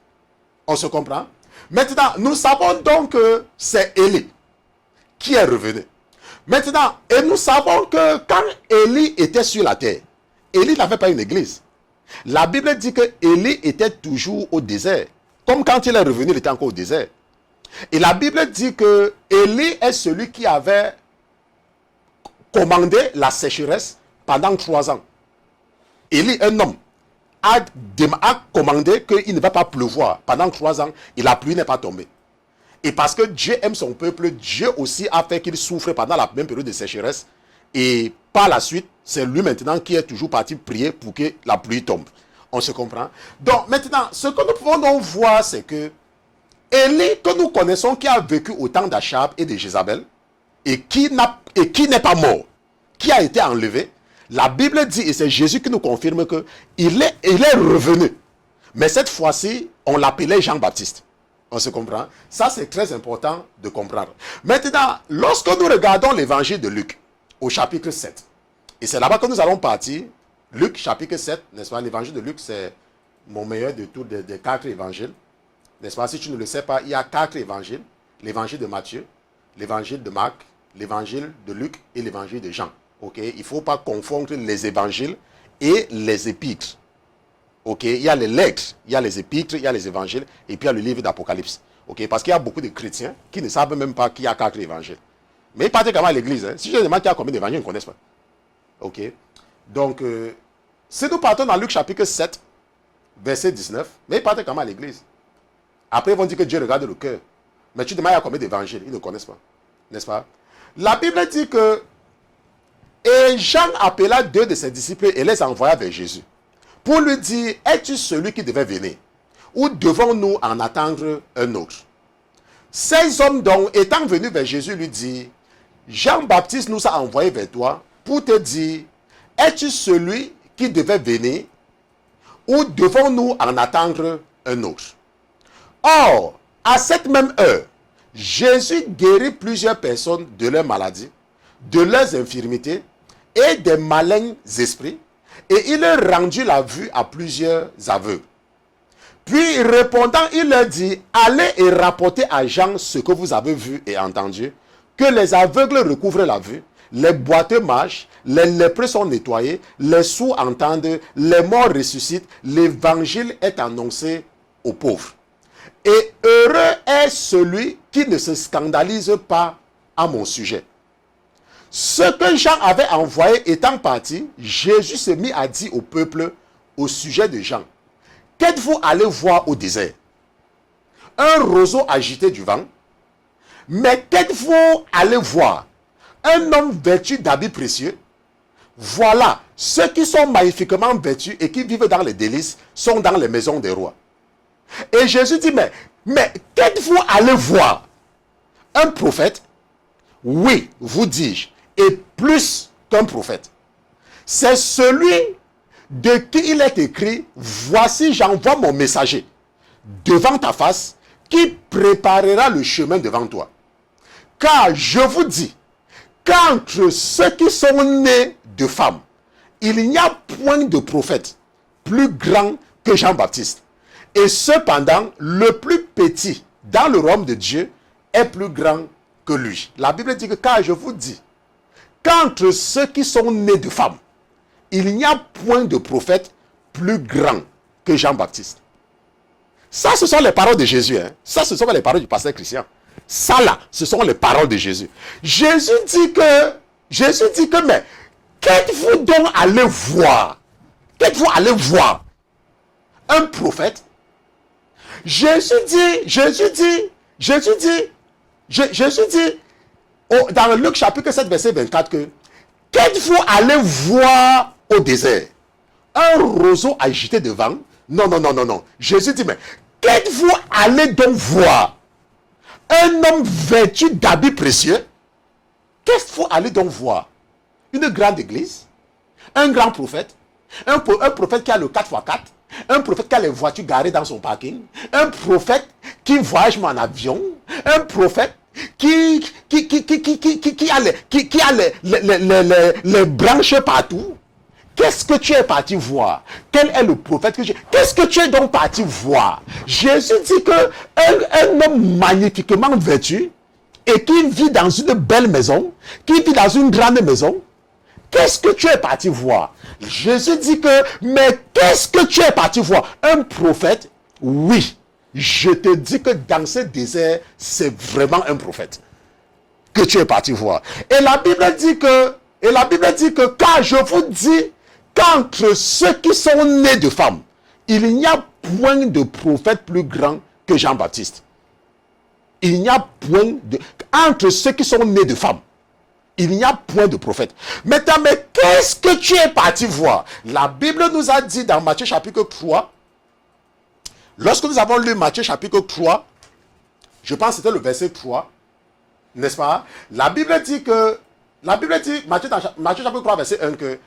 On se comprend? Maintenant, nous savons donc que c'est Élie qui est revenu. Maintenant, et nous savons que quand Élie était sur la terre, Élie n'avait pas une église. La Bible dit que Élie était toujours au désert. Comme quand il est revenu, il était encore au désert. Et la Bible dit que Élie est celui qui avait commandé la sécheresse pendant 3 ans. Élie, un homme, a commandé qu'il ne va pas pleuvoir. Pendant 3 ans, et la pluie n'est pas tombée. Et parce que Dieu aime son peuple, Dieu aussi a fait qu'il souffre pendant la même période de sécheresse. Et par la suite, c'est lui maintenant qui est toujours parti prier pour que la pluie tombe. On se comprend? Donc maintenant, ce que nous pouvons donc voir, c'est que Élie, que nous connaissons, qui a vécu au temps d'Achab et de Jézabel, et qui n'est pas mort, qui a été enlevé, la Bible dit, et c'est Jésus qui nous confirme qu'il est revenu. Mais cette fois-ci, on l'appelait Jean-Baptiste. On se comprend? Ça, c'est très important de comprendre. Maintenant, lorsque nous regardons l'évangile de Luc, au chapitre 7, et c'est là-bas que nous allons partir, Luc, chapitre 7, n'est-ce pas? L'évangile de Luc, c'est mon meilleur de tous des 4 évangiles. N'est-ce pas? Si tu ne le sais pas, il y a 4 évangiles. L'évangile de Matthieu, l'évangile de Marc, l'évangile de Luc et l'évangile de Jean. Ok? Il ne faut pas confondre les évangiles et les épîtres. Ok? Il y a les lettres, il y a les épîtres, il y a les évangiles, et puis il y a le livre d'Apocalypse. Ok? Parce qu'il y a beaucoup de chrétiens qui ne savent même pas qu'il y a 4 évangiles. Mais ils partent quand même à l'église. Hein? Si je demande qu'il y a combien d'évangiles, ils ne connaissent pas. Ok? Donc, si nous partons dans Luc chapitre 7, verset 19, mais ils partent quand même à l'église. Après, ils vont dire que Dieu regarde le cœur. Mais tu demandes à combien d'évangiles, ils ne connaissent pas. N'est-ce pas? La Bible dit que et Jean appela 2 de ses disciples et les envoya vers Jésus pour lui dire, es-tu celui qui devait venir? Ou devons-nous en attendre un autre? Ces hommes donc, étant venus vers Jésus, lui dit, Jean-Baptiste nous a envoyés vers toi pour te dire, es-tu celui qui devait venir? Ou devons-nous en attendre un autre? Or, à cette même heure, Jésus guérit plusieurs personnes de leurs maladies, de leurs infirmités et des malins esprits, et il leur rendit la vue à plusieurs aveugles. Puis, répondant, il leur dit, allez et rapportez à Jean ce que vous avez vu et entendu, que les aveugles recouvrent la vue, les boiteux marchent, les lépreux sont nettoyés, les sourds entendent, les morts ressuscitent, l'évangile est annoncé aux pauvres. Et heureux est celui qui ne se scandalise pas à mon sujet. Ce que Jean avait envoyé étant parti, Jésus se mit à dire au peuple au sujet de Jean, qu'êtes-vous allé voir au désert? Un roseau agité du vent? Mais qu'êtes-vous allé voir? Un homme vêtu d'habits précieux? Voilà, ceux qui sont magnifiquement vêtus et qui vivent dans les délices sont dans les maisons des rois. Et Jésus dit, mais qu'êtes-vous allé voir? Un prophète? Oui, vous dis-je, et plus qu'un prophète. C'est celui de qui il est écrit, voici j'envoie mon messager devant ta face, qui préparera le chemin devant toi. Car je vous dis, qu'entre ceux qui sont nés de femmes, il n'y a point de prophète plus grand que Jean-Baptiste. Et cependant, le plus petit dans le royaume de Dieu est plus grand que lui. La Bible dit que, car je vous dis, qu'entre ceux qui sont nés de femmes, il n'y a point de prophète plus grand que Jean-Baptiste. Ça, ce sont les paroles de Jésus. Hein? Ça, ce sont les paroles du pasteur Christian. Ça, là, ce sont les paroles de Jésus. Jésus dit que, mais, qu'êtes-vous donc allé voir? Qu'êtes-vous allé voir? un prophète. Jésus dit, dans Luc chapitre 7, verset 24, que qu'êtes-vous allé voir au désert? Un roseau agité de vent? Non. Jésus dit, mais qu'êtes-vous allé donc voir? Un homme vêtu d'habits précieux? Qu'est-ce qu'il faut aller donc voir? Une grande église? Un grand prophète? Un prophète qui a le 4x4? Un prophète qui a les voitures garées dans son parking? Un prophète qui voyage en avion? Un prophète qui a les branches partout? Qu'est-ce que tu es parti voir? Quel est le prophète que tu es? Qu'est-ce que tu es donc parti voir? Jésus dit que un homme magnifiquement vêtu et qui vit dans une belle maison, qui vit dans une grande maison, qu'est-ce que tu es parti voir? Jésus dit que, mais qu'est-ce que tu es parti voir? Un prophète? Oui, je te dis que dans ce désert, c'est vraiment un prophète que tu es parti voir. Et la Bible dit que, car je vous dis, qu'entre ceux qui sont nés de femmes, il n'y a point de prophète plus grand que Jean-Baptiste. Il n'y a point de... Entre ceux qui sont nés de femmes, il n'y a point de prophète. Maintenant, mais qu'est-ce que tu es parti voir? La Bible nous a dit dans Matthieu chapitre 3, lorsque nous avons lu Matthieu chapitre 3, je pense que c'était le verset 3, n'est-ce pas? La Bible dit, Matthieu chapitre 3, verset 1, que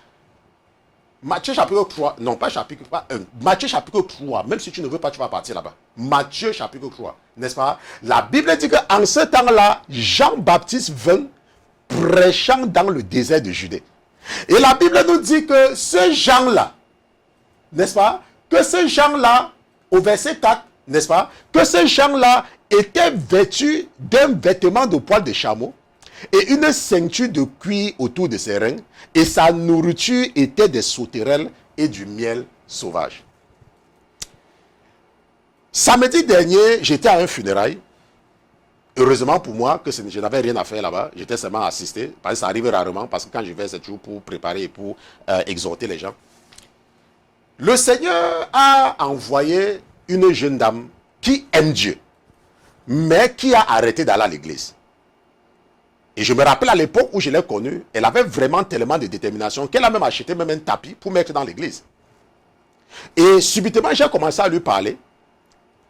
Matthieu chapitre 3, non pas chapitre 3, Matthieu chapitre 3, même si tu ne veux pas, tu vas partir là-bas. Matthieu chapitre 3, n'est-ce pas? La Bible dit qu'en ce temps-là, Jean-Baptiste vint prêchant dans le désert de Judée. Et la Bible nous dit que ces gens-là, n'est-ce pas? Que ces gens-là, au verset 4, n'est-ce pas? Que ces gens-là étaient vêtus d'un vêtement de poil de chameau et une ceinture de cuir autour de ses reins, et sa nourriture était des sauterelles et du miel sauvage. Samedi dernier, j'étais à un funérail. Heureusement pour moi que je n'avais rien à faire là-bas, j'étais seulement assisté, parce que ça arrive rarement, parce que quand je vais, c'est toujours pour préparer et pour exhorter les gens. Le Seigneur a envoyé une jeune dame qui aime Dieu, mais qui a arrêté d'aller à l'église. Et je me rappelle à l'époque où je l'ai connue, elle avait vraiment tellement de détermination qu'elle a même acheté même un tapis pour mettre dans l'église. Et subitement, j'ai commencé à lui parler.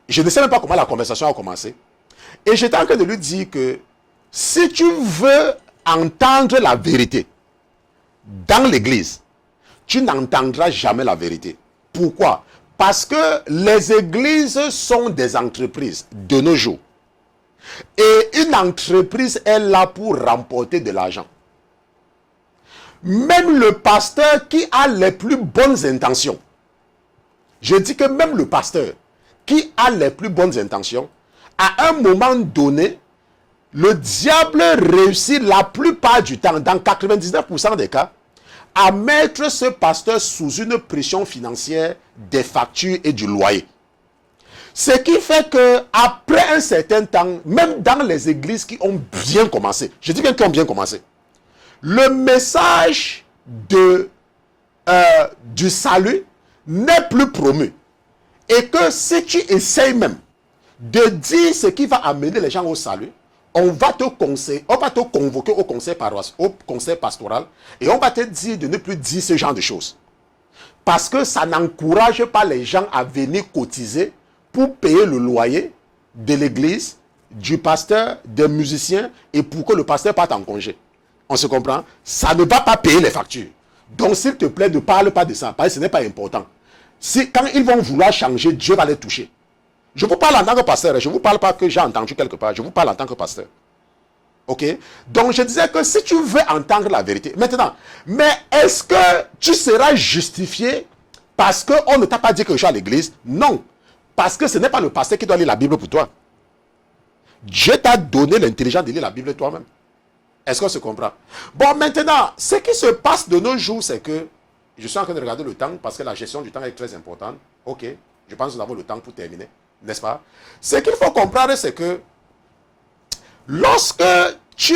Je ne sais même pas comment la conversation a commencé. Et j'étais en train de lui dire que si tu veux entendre la vérité dans l'église, tu n'entendras jamais la vérité. Pourquoi? Parce que les églises sont des entreprises de nos jours. Et une entreprise est là pour remporter de l'argent. Même le pasteur qui a les plus bonnes intentions, je dis que même le pasteur qui a les plus bonnes intentions, à un moment donné, le diable réussit la plupart du temps, dans 99% des cas, à mettre ce pasteur sous une pression financière des factures et du loyer. Ce qui fait que après un certain temps, même dans les églises qui ont bien commencé, je dis bien qui ont bien commencé, le message du salut n'est plus promu. Et que si tu essayes même de dire ce qui va amener les gens au salut, on va te convoquer au conseil pastoral et on va te dire de ne plus dire ce genre de choses. Parce que ça n'encourage pas les gens à venir cotiser pour payer le loyer de l'église, du pasteur, des musiciens et pour que le pasteur parte en congé. On se comprend? Ça ne va pas payer les factures. Donc s'il te plaît, ne parle pas de ça, parce que ce n'est pas important. Quand ils vont vouloir changer, Dieu va les toucher. Je vous parle en tant que pasteur, je ne vous parle pas que j'ai entendu quelque part, je vous parle en tant que pasteur. Ok? Donc je disais que si tu veux entendre la vérité, maintenant, mais est-ce que tu seras justifié parce qu'on ne t'a pas dit que je suis à l'église? Non. Parce que ce n'est pas le pasteur qui doit lire la Bible pour toi. Dieu t'a donné l'intelligence de lire la Bible toi-même. Est-ce qu'on se comprend? Bon, maintenant, ce qui se passe de nos jours, c'est que je suis en train de regarder le temps parce que la gestion du temps est très importante. Ok, je pense que nous avons le temps pour terminer, n'est-ce pas? Ce qu'il faut comprendre, c'est que lorsque tu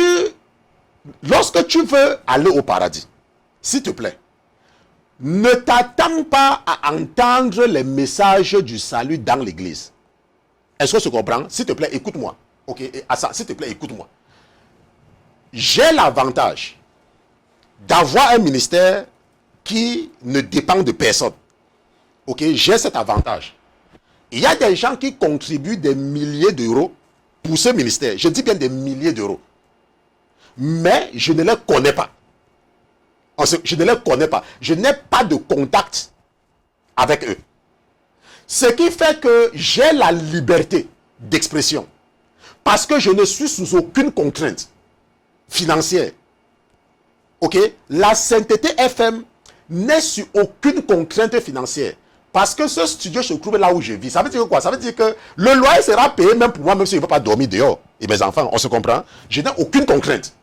veux aller au paradis, s'il te plaît, Ne t'attends pas à entendre les messages du salut dans l'église. Est-ce que tu comprends? S'il te plaît, écoute-moi. Ok, Hassan, s'il te plaît, écoute-moi. J'ai l'avantage d'avoir un ministère qui ne dépend de personne. Ok, j'ai cet avantage. Il y a des gens qui contribuent des milliers d'euros pour ce ministère. Je dis bien des milliers d'euros. Mais je ne les connais pas. Je ne les connais pas. Je n'ai pas de contact avec eux. Ce qui fait que j'ai la liberté d'expression. Parce que je ne suis sous aucune contrainte financière. Ok? La Sainteté FM n'est sur aucune contrainte financière. Parce que ce studio se trouve là où je vis. Ça veut dire quoi? Ça veut dire que le loyer sera payé même pour moi, même si je ne veux pas dormir dehors. Et mes enfants, on se comprend? Je n'ai aucune contrainte.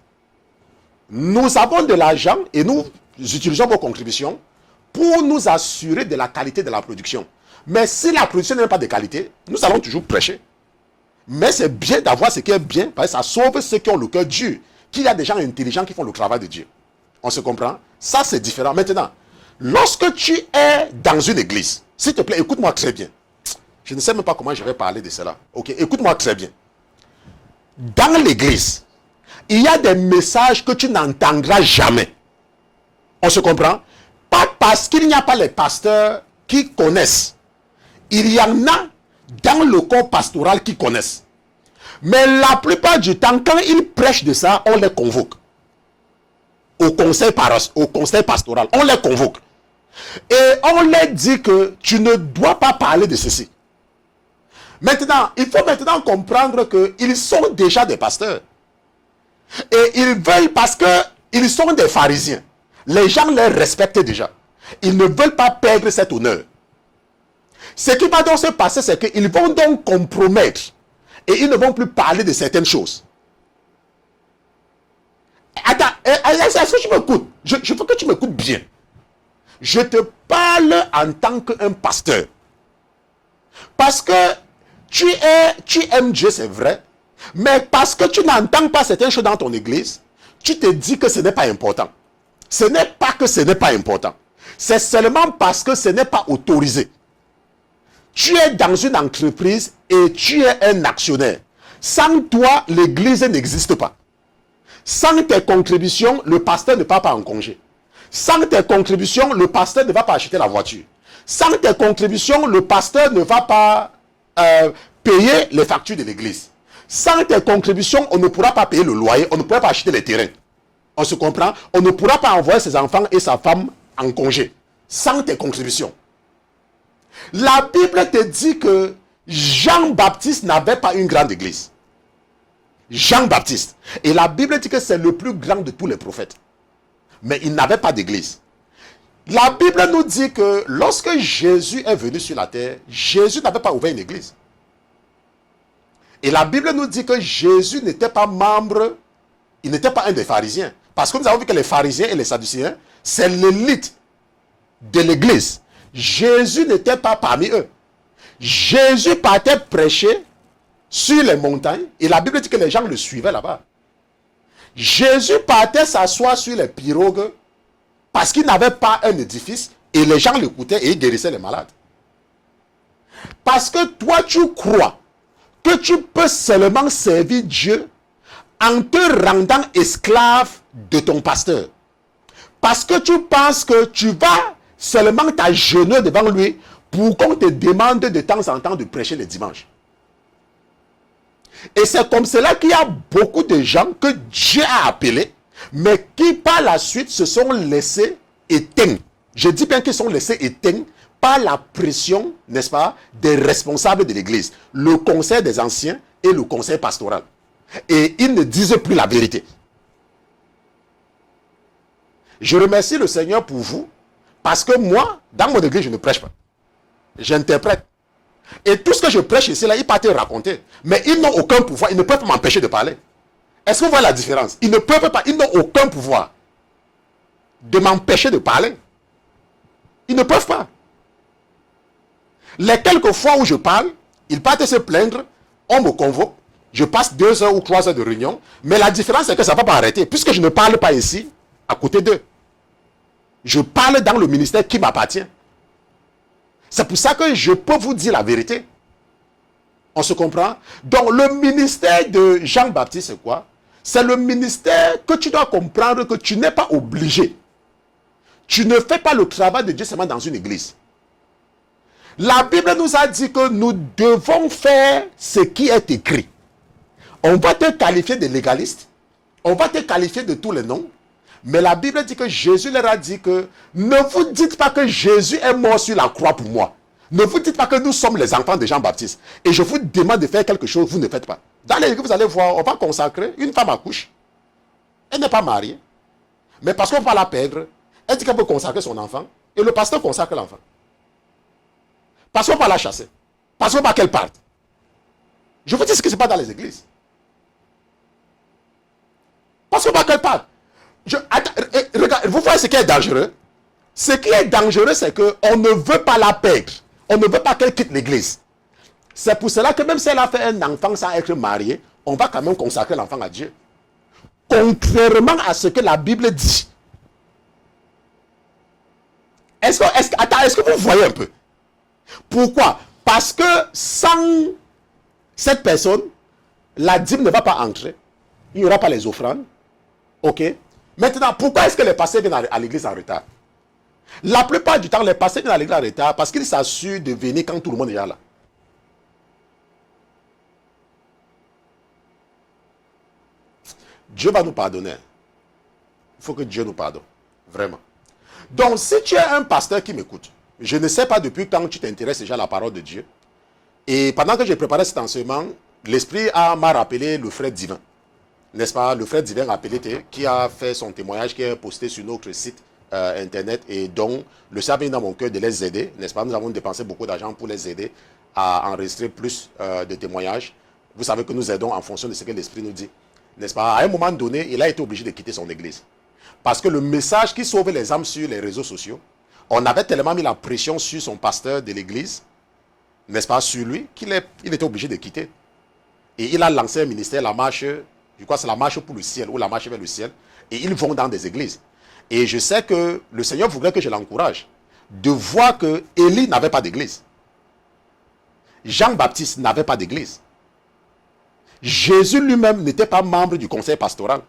Nous avons de l'argent et nous utilisons vos contributions pour nous assurer de la qualité de la production. Mais si la production n'est pas de qualité, nous allons toujours prêcher. Mais c'est bien d'avoir ce qui est bien, parce que ça sauve ceux qui ont le cœur dur. Qu'il y a des gens intelligents qui font le travail de Dieu. On se comprend? Ça, c'est différent. Maintenant, lorsque tu es dans une église, s'il te plaît, écoute-moi très bien. Je ne sais même pas comment je vais parler de cela. Ok, écoute-moi très bien. Dans l'église, il y a des messages que tu n'entendras jamais. On se comprend? Pas parce qu'il n'y a pas les pasteurs qui connaissent. Il y en a dans le corps pastoral qui connaissent. Mais la plupart du temps, quand ils prêchent de ça, on les convoque. Au conseil pastoral, on les convoque. Et on leur dit que tu ne dois pas parler de ceci. Maintenant, il faut maintenant comprendre qu'ils sont déjà des pasteurs. Et ils veulent, parce qu'ils sont des pharisiens, les gens les respectent déjà. Ils ne veulent pas perdre cet honneur. Ce qui va donc se passer, c'est qu'ils vont donc compromettre. Et ils ne vont plus parler de certaines choses. Attends, est-ce que tu m'écoutes? Je veux que tu m'écoutes bien. Je te parle en tant qu'un pasteur. Parce que tu aimes Dieu, c'est vrai. Mais parce que tu n'entends pas certaines choses dans ton église, tu te dis que ce n'est pas important. Ce n'est pas que ce n'est pas important. C'est seulement parce que ce n'est pas autorisé. Tu es dans une entreprise et tu es un actionnaire. Sans toi, l'église n'existe pas. Sans tes contributions, le pasteur ne part pas en congé. Sans tes contributions, le pasteur ne va pas acheter la voiture. Sans tes contributions, le pasteur ne va pas payer les factures de l'église. Sans tes contributions, on ne pourra pas payer le loyer, on ne pourra pas acheter les terrains. On se comprend? On ne pourra pas envoyer ses enfants et sa femme en congé. Sans tes contributions. La Bible te dit que Jean-Baptiste n'avait pas une grande église. Jean-Baptiste. Et la Bible dit que c'est le plus grand de tous les prophètes. Mais il n'avait pas d'église. La Bible nous dit que lorsque Jésus est venu sur la terre, Jésus n'avait pas ouvert une église. Et la Bible nous dit que Jésus n'était pas membre, il n'était pas un des pharisiens. Parce que nous avons vu que les pharisiens et les sadducéens, c'est l'élite de l'église. Jésus n'était pas parmi eux. Jésus partait prêcher sur les montagnes et la Bible dit que les gens le suivaient là-bas. Jésus partait s'asseoir sur les pirogues parce qu'il n'avait pas un édifice et les gens l'écoutaient et il guérissait les malades. Parce que toi tu crois que tu peux seulement servir Dieu en te rendant esclave de ton pasteur. Parce que tu penses que tu vas seulement t'agenouiller devant lui pour qu'on te demande de temps en temps de prêcher le dimanche. Et c'est comme cela qu'il y a beaucoup de gens que Dieu a appelés, mais qui par la suite se sont laissés éteindre. Je dis bien qu'ils sont laissés éteindre par la pression, n'est-ce pas, des responsables de l'église, le conseil des anciens et le conseil pastoral. Et ils ne disent plus la vérité. Je remercie le Seigneur pour vous, parce que moi, dans mon église, je ne prêche pas. J'interprète. Et tout ce que je prêche ici, là, ils partent raconter. Mais ils n'ont aucun pouvoir, ils ne peuvent pas m'empêcher de parler. Est-ce que vous voyez la différence? Ils ne peuvent pas, ils n'ont aucun pouvoir de m'empêcher de parler. Ils ne peuvent pas. Les quelques fois où je parle, ils partent se plaindre, on me convoque, je passe 2 heures ou 3 heures de réunion, mais la différence c'est que ça ne va pas arrêter, puisque je ne parle pas ici, à côté d'eux. Je parle dans le ministère qui m'appartient. C'est pour ça que je peux vous dire la vérité. On se comprend? Donc, le ministère de Jean-Baptiste, c'est quoi? C'est le ministère que tu dois comprendre que tu n'es pas obligé. Tu ne fais pas le travail de Dieu seulement dans une église. La Bible nous a dit que nous devons faire ce qui est écrit. On va te qualifier de légaliste. On va te qualifier de tous les noms. Mais la Bible dit que Jésus leur a dit que ne vous dites pas que Jésus est mort sur la croix pour moi. Ne vous dites pas que nous sommes les enfants de Jean-Baptiste. Et je vous demande de faire quelque chose, vous ne faites pas. Dans l'église, vous allez voir, on va consacrer, une femme accouche. Elle n'est pas mariée. Mais parce qu'on va la perdre, elle dit qu'elle peut consacrer son enfant. Et le pasteur consacre l'enfant. Parce qu'on va la chasser. Parce qu'on va qu'elle parte. Je vous dis ce qui se passe dans les églises. Parce qu'on va qu'elle parte. Regarde, vous voyez ce qui est dangereux? Ce qui est dangereux, c'est qu'on ne veut pas la perdre. On ne veut pas qu'elle quitte l'église. C'est pour cela que même si elle a fait un enfant sans être mariée, on va quand même consacrer l'enfant à Dieu. Contrairement à ce que la Bible dit. Est-ce que vous voyez un peu? Pourquoi? Parce que sans cette personne, la dîme ne va pas entrer. Il n'y aura pas les offrandes. Ok? Maintenant, pourquoi est-ce que les pasteurs viennent à l'église en retard? La plupart du temps, les pasteurs viennent à l'église en retard parce qu'ils s'assurent de venir quand tout le monde est là. Dieu va nous pardonner. Il faut que Dieu nous pardonne. Vraiment. Donc, si tu es un pasteur qui m'écoute, je ne sais pas depuis quand tu t'intéresses déjà à la parole de Dieu. Et pendant que j'ai préparé cet enseignement, l'Esprit m'a rappelé le frère divin. N'est-ce pas? Le frère divin appelé qui a fait son témoignage, qui est posté sur notre site internet et dont le Seigneur vient dans mon cœur de les aider. N'est-ce pas? Nous avons dépensé beaucoup d'argent pour les aider à enregistrer plus de témoignages. Vous savez que nous aidons en fonction de ce que l'Esprit nous dit. N'est-ce pas? À un moment donné, il a été obligé de quitter son église. Parce que le message qui sauve les âmes sur les réseaux sociaux, on avait tellement mis la pression sur son pasteur de l'église, n'est-ce pas, sur lui, qu'il était obligé de quitter. Et il a lancé un ministère, la marche, je crois que c'est la marche pour le ciel, ou la marche vers le ciel, et ils vont dans des églises. Et je sais que le Seigneur voudrait que je l'encourage de voir que Élie n'avait pas d'église. Jean-Baptiste n'avait pas d'église. Jésus lui-même n'était pas membre du conseil pastoral.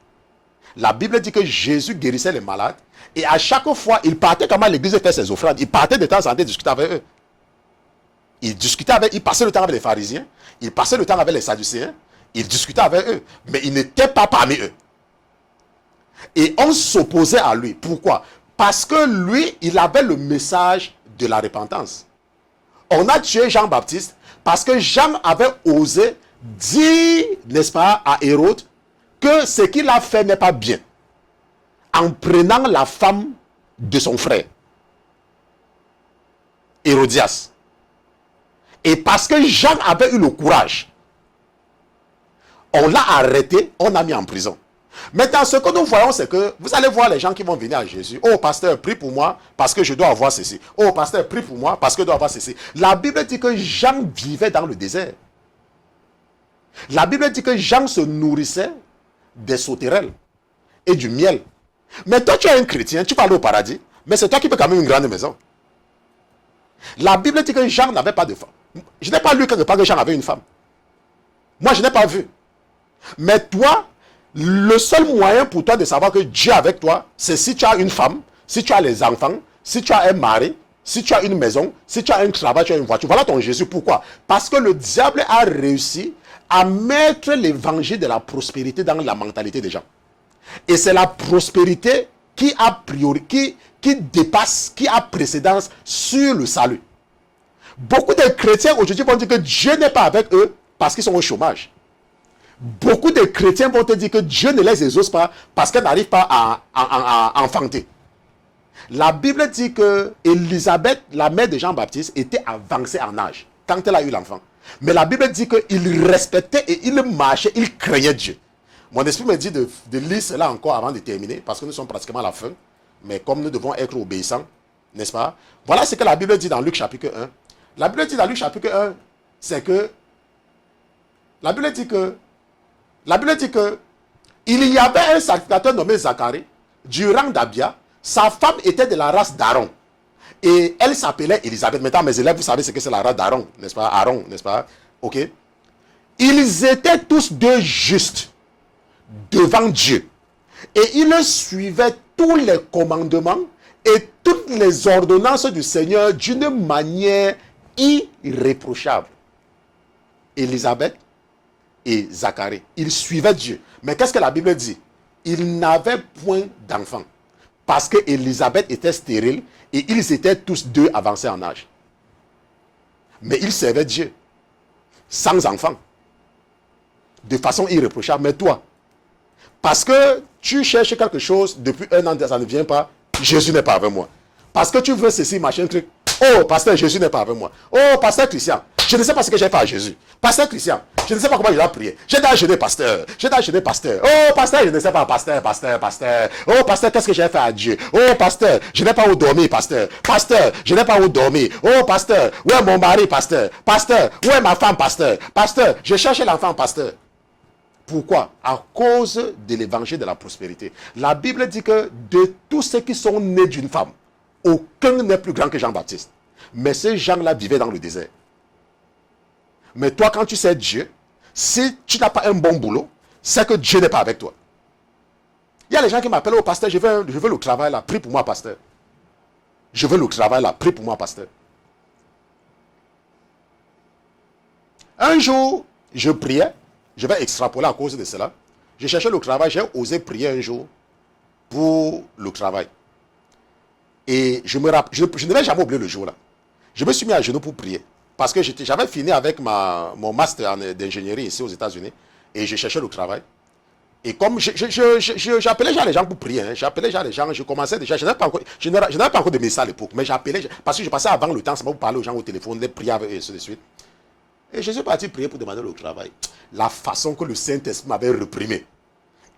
La Bible dit que Jésus guérissait les malades. Et à chaque fois, il partait comment l'église fait ses offrandes. Il partait de temps en temps discuter avec eux. Il passait le temps avec les pharisiens. Il passait le temps avec les sadducéens. Il discutait avec eux. Mais il n'était pas parmi eux. Et on s'opposait à lui. Pourquoi? Parce que lui, il avait le message de la repentance. On a tué Jean-Baptiste parce que Jean avait osé dire, n'est-ce pas, à Hérode, que ce qu'il a fait n'est pas bien. En prenant la femme de son frère, Hérodias. Et parce que Jean avait eu le courage, on l'a arrêté, on l'a mis en prison. Maintenant, ce que nous voyons, c'est que vous allez voir les gens qui vont venir à Jésus. Oh, pasteur, prie pour moi parce que je dois avoir ceci. Oh, pasteur, prie pour moi parce que je dois avoir ceci. La Bible dit que Jean vivait dans le désert. La Bible dit que Jean se nourrissait des sauterelles et du miel. Mais toi, tu es un chrétien, tu parles au paradis, mais c'est toi qui peux quand même une grande maison. La Bible dit que Jean n'avait pas de femme. Je n'ai pas lu quelque part que Jean avait une femme. Moi, je n'ai pas vu. Mais toi, le seul moyen pour toi de savoir que Dieu est avec toi, c'est si tu as une femme, si tu as les enfants, si tu as un mari, si tu as une maison, si tu as un travail, tu as une voiture. Voilà ton Jésus. Pourquoi? Parce que le diable a réussi à mettre l'évangile de la prospérité dans la mentalité des gens. Et c'est la prospérité qui dépasse, qui a précédence sur le salut. Beaucoup de chrétiens aujourd'hui vont dire que Dieu n'est pas avec eux parce qu'ils sont au chômage. Beaucoup de chrétiens vont te dire que Dieu ne les exauce pas parce qu'elles n'arrivent pas à enfanter. La Bible dit que Élisabeth, la mère de Jean-Baptiste, était avancée en âge quand elle a eu l'enfant. Mais la Bible dit qu'il respectait et il marchait, il craignait Dieu. Mon esprit me dit de lire cela encore avant de terminer, parce que nous sommes pratiquement à la fin. Mais comme nous devons être obéissants, n'est-ce pas? Voilà ce que la Bible dit dans Luc chapitre 1. La Bible dit dans Luc chapitre 1, c'est que la Bible dit que il y avait un sacrificateur nommé Zacharie, du rang d'Abia. Sa femme était de la race d'Aaron. Et elle s'appelait Élisabeth. Maintenant, mes élèves, vous savez ce que c'est la race d'Aaron, n'est-ce pas? Aaron, n'est-ce pas? Ok. Ils étaient tous deux justes devant Dieu. Et ils suivaient tous les commandements et toutes les ordonnances du Seigneur d'une manière irréprochable. Élisabeth et Zacharie, ils suivaient Dieu. Mais qu'est-ce que la Bible dit? Ils n'avaient point d'enfants. Parce que Élisabeth était stérile et ils étaient tous deux avancés en âge. Mais ils servaient Dieu sans enfants. De façon irréprochable. Mais toi, parce que tu cherches quelque chose depuis 1 an, ça ne vient pas, Jésus n'est pas avec moi. Parce que tu veux ceci, machin, truc. Oh, pasteur, Jésus n'est pas avec moi. Oh, pasteur Christian, je ne sais pas ce que j'ai fait à Jésus. Pasteur Christian, je ne sais pas comment je dois prier. J'ai jeûné, pasteur. J'ai jeûné, pasteur. Oh, pasteur, je ne sais pas, pasteur. Oh, pasteur, qu'est-ce que j'ai fait à Dieu? Oh, pasteur, je n'ai pas où dormir, pasteur. Pasteur, je n'ai pas où dormir. Oh, pasteur, où est mon mari, pasteur? Pasteur, où est ma femme, pasteur? Pasteur, je cherche l'enfant, pasteur. Pourquoi? À cause de l'évangile de la prospérité. La Bible dit que de tous ceux qui sont nés d'une femme, aucun n'est plus grand que Jean-Baptiste. Mais ces gens-là vivaient dans le désert. Mais toi, quand tu sais Dieu, si tu n'as pas un bon boulot, c'est que Dieu n'est pas avec toi. Il y a les gens qui m'appellent, oh pasteur, je veux le travail là, prie pour moi, pasteur. Je veux le travail là, prie pour moi, pasteur. Un jour, je priais. Je vais extrapoler à cause de cela. Je cherchais le travail, j'ai osé prier un jour pour le travail. Et je ne vais jamais oublier le jour là. Je me suis mis à genoux pour prier. Parce que j'avais fini avec mon master d'ingénierie ici aux États-Unis. Et je cherchais le travail. Et comme j'appelais les gens pour prier, hein, j'appelais les gens, je commençais déjà, je n'avais pas encore de message à l'époque, mais j'appelais, parce que je passais avant le temps, ça m'a parler aux gens au téléphone, les prier avec eux, et ainsi de suite. Et je suis parti prier pour demander le travail. La façon que le Saint-Esprit m'avait reprimé.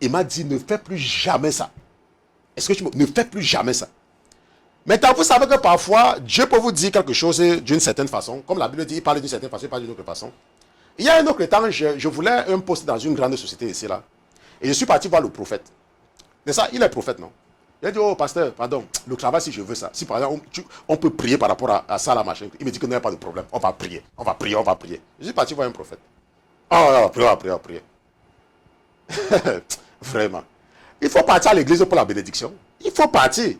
Il m'a dit, ne fais plus jamais ça. Est-ce que ne fais plus jamais ça. Maintenant, vous savez que parfois, Dieu peut vous dire quelque chose d'une certaine façon. Comme la Bible dit, il parle d'une certaine façon, il parle d'une autre façon. Il y a un autre temps, je voulais un poste dans une grande société ici, là. Et je suis parti voir le prophète. Mais ça, il est prophète, non? Il a dit, oh pasteur, pardon, le travail, si je veux ça. Si par exemple, on peut prier par rapport à ça, la machin. Il me dit qu'il n'y a pas de problème. On va prier. Je suis parti voir un prophète. Oh, on va prier. Vraiment. Il faut partir à l'église pour la bénédiction. Il faut partir.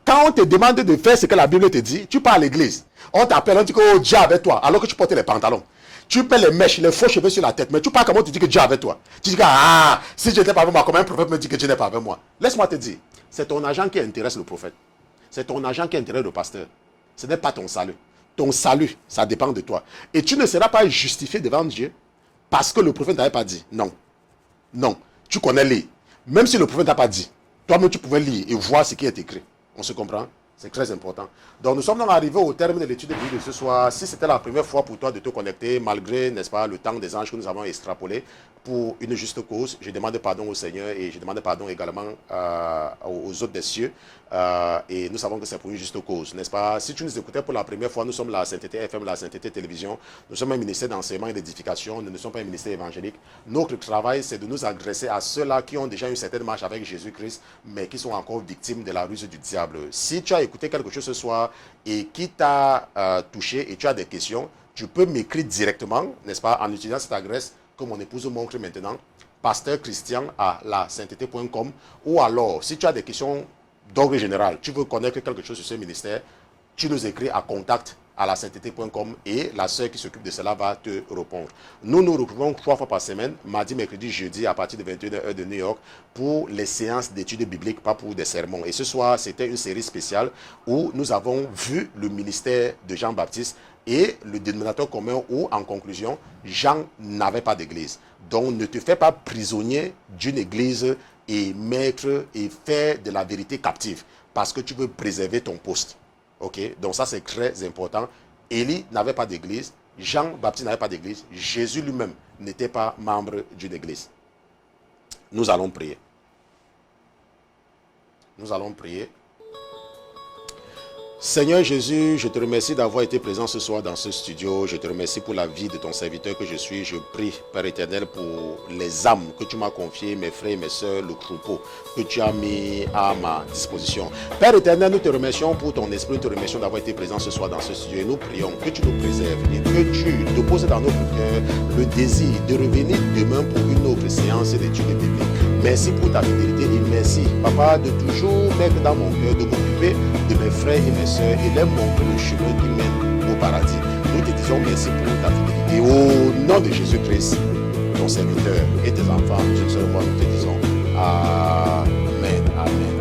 Quand on te demande de faire ce que la Bible te dit, tu pars à l'église. On t'appelle, on dit que oh, Dieu est avec toi, alors que tu portes les pantalons. Tu mets les mèches, les faux cheveux sur la tête, mais tu pars comment tu dis que Dieu est avec toi. Tu dis que si Dieu n'était pas avec moi, comment un prophète me dit que Dieu n'est pas avec moi. Laisse-moi te dire, c'est ton argent qui intéresse le prophète. C'est ton argent qui intéresse le pasteur. Ce n'est pas ton salut. Ton salut, ça dépend de toi. Et tu ne seras pas justifié devant Dieu parce que le prophète n'avait pas dit. Non. Non. Tu connais lire. Même si le prophète n'a pas dit, toi-même tu pouvais lire et voir ce qui est écrit. On se comprend? C'est très important. Donc nous sommes donc arrivés au terme de l'étude de Bible de ce soir. Si c'était la première fois pour toi de te connecter, malgré, n'est-ce pas, le temps des anges que nous avons extrapolé pour une juste cause, je demande pardon au Seigneur et je demande pardon également aux autres des cieux. Et nous savons que c'est pour une juste cause, n'est-ce pas? Si tu nous écoutais pour la première fois, nous sommes la Sainteté FM, la Sainteté Télévision. Nous sommes un ministère d'enseignement et d'édification. Nous ne sommes pas un ministère évangélique. Notre travail, c'est de nous adresser à ceux-là qui ont déjà une certaine marche avec Jésus-Christ, mais qui sont encore victimes de la ruse du diable. Si tu as écouté quelque chose ce soir et qui t'a touché et tu as des questions, tu peux m'écrire directement, n'est-ce pas, en utilisant cette adresse que mon épouse montre maintenant, pasteurchristian@lasainteté.com, ou alors, si tu as des questions d'ordre général, tu veux connaître quelque chose sur ce ministère, tu nous écris à contact@lasainteté.com et la sœur qui s'occupe de cela va te répondre. Nous nous retrouvons 3 fois par semaine, mardi, mercredi, jeudi, à partir de 21h de New York, pour les séances d'études bibliques, pas pour des sermons. Et ce soir, c'était une série spéciale où nous avons vu le ministère de Jean-Baptiste et le dénominateur commun où, en conclusion, Jean n'avait pas d'église. Donc, ne te fais pas prisonnier d'une église et mettre et faire de la vérité captive parce que tu veux préserver ton poste. Ok? Donc, ça, c'est très important. Élie n'avait pas d'église. Jean-Baptiste n'avait pas d'église. Jésus lui-même n'était pas membre d'une église. Nous allons prier. Nous allons prier. Seigneur Jésus, je te remercie d'avoir été présent ce soir dans ce studio. Je te remercie pour la vie de ton serviteur que je suis. Je prie, Père éternel, pour les âmes que tu m'as confiées, mes frères et mes soeurs, le troupeau que tu as mis à ma disposition. Père éternel, nous te remercions pour ton esprit. Nous te remercions d'avoir été présent ce soir dans ce studio. Et nous prions que tu nous préserves et que tu déposes dans notre cœur le désir de revenir demain pour une autre séance d'études bibliques. Merci pour ta fidélité et merci, Papa, de toujours mettre dans mon cœur, de m'occuper de mes frères et mes soeurs et leur montrer le chemin qui mène au paradis. Nous te disons merci pour ta fidélité. Au nom de Jésus-Christ, ton serviteur et tes enfants, nous te disons Amen. Amen.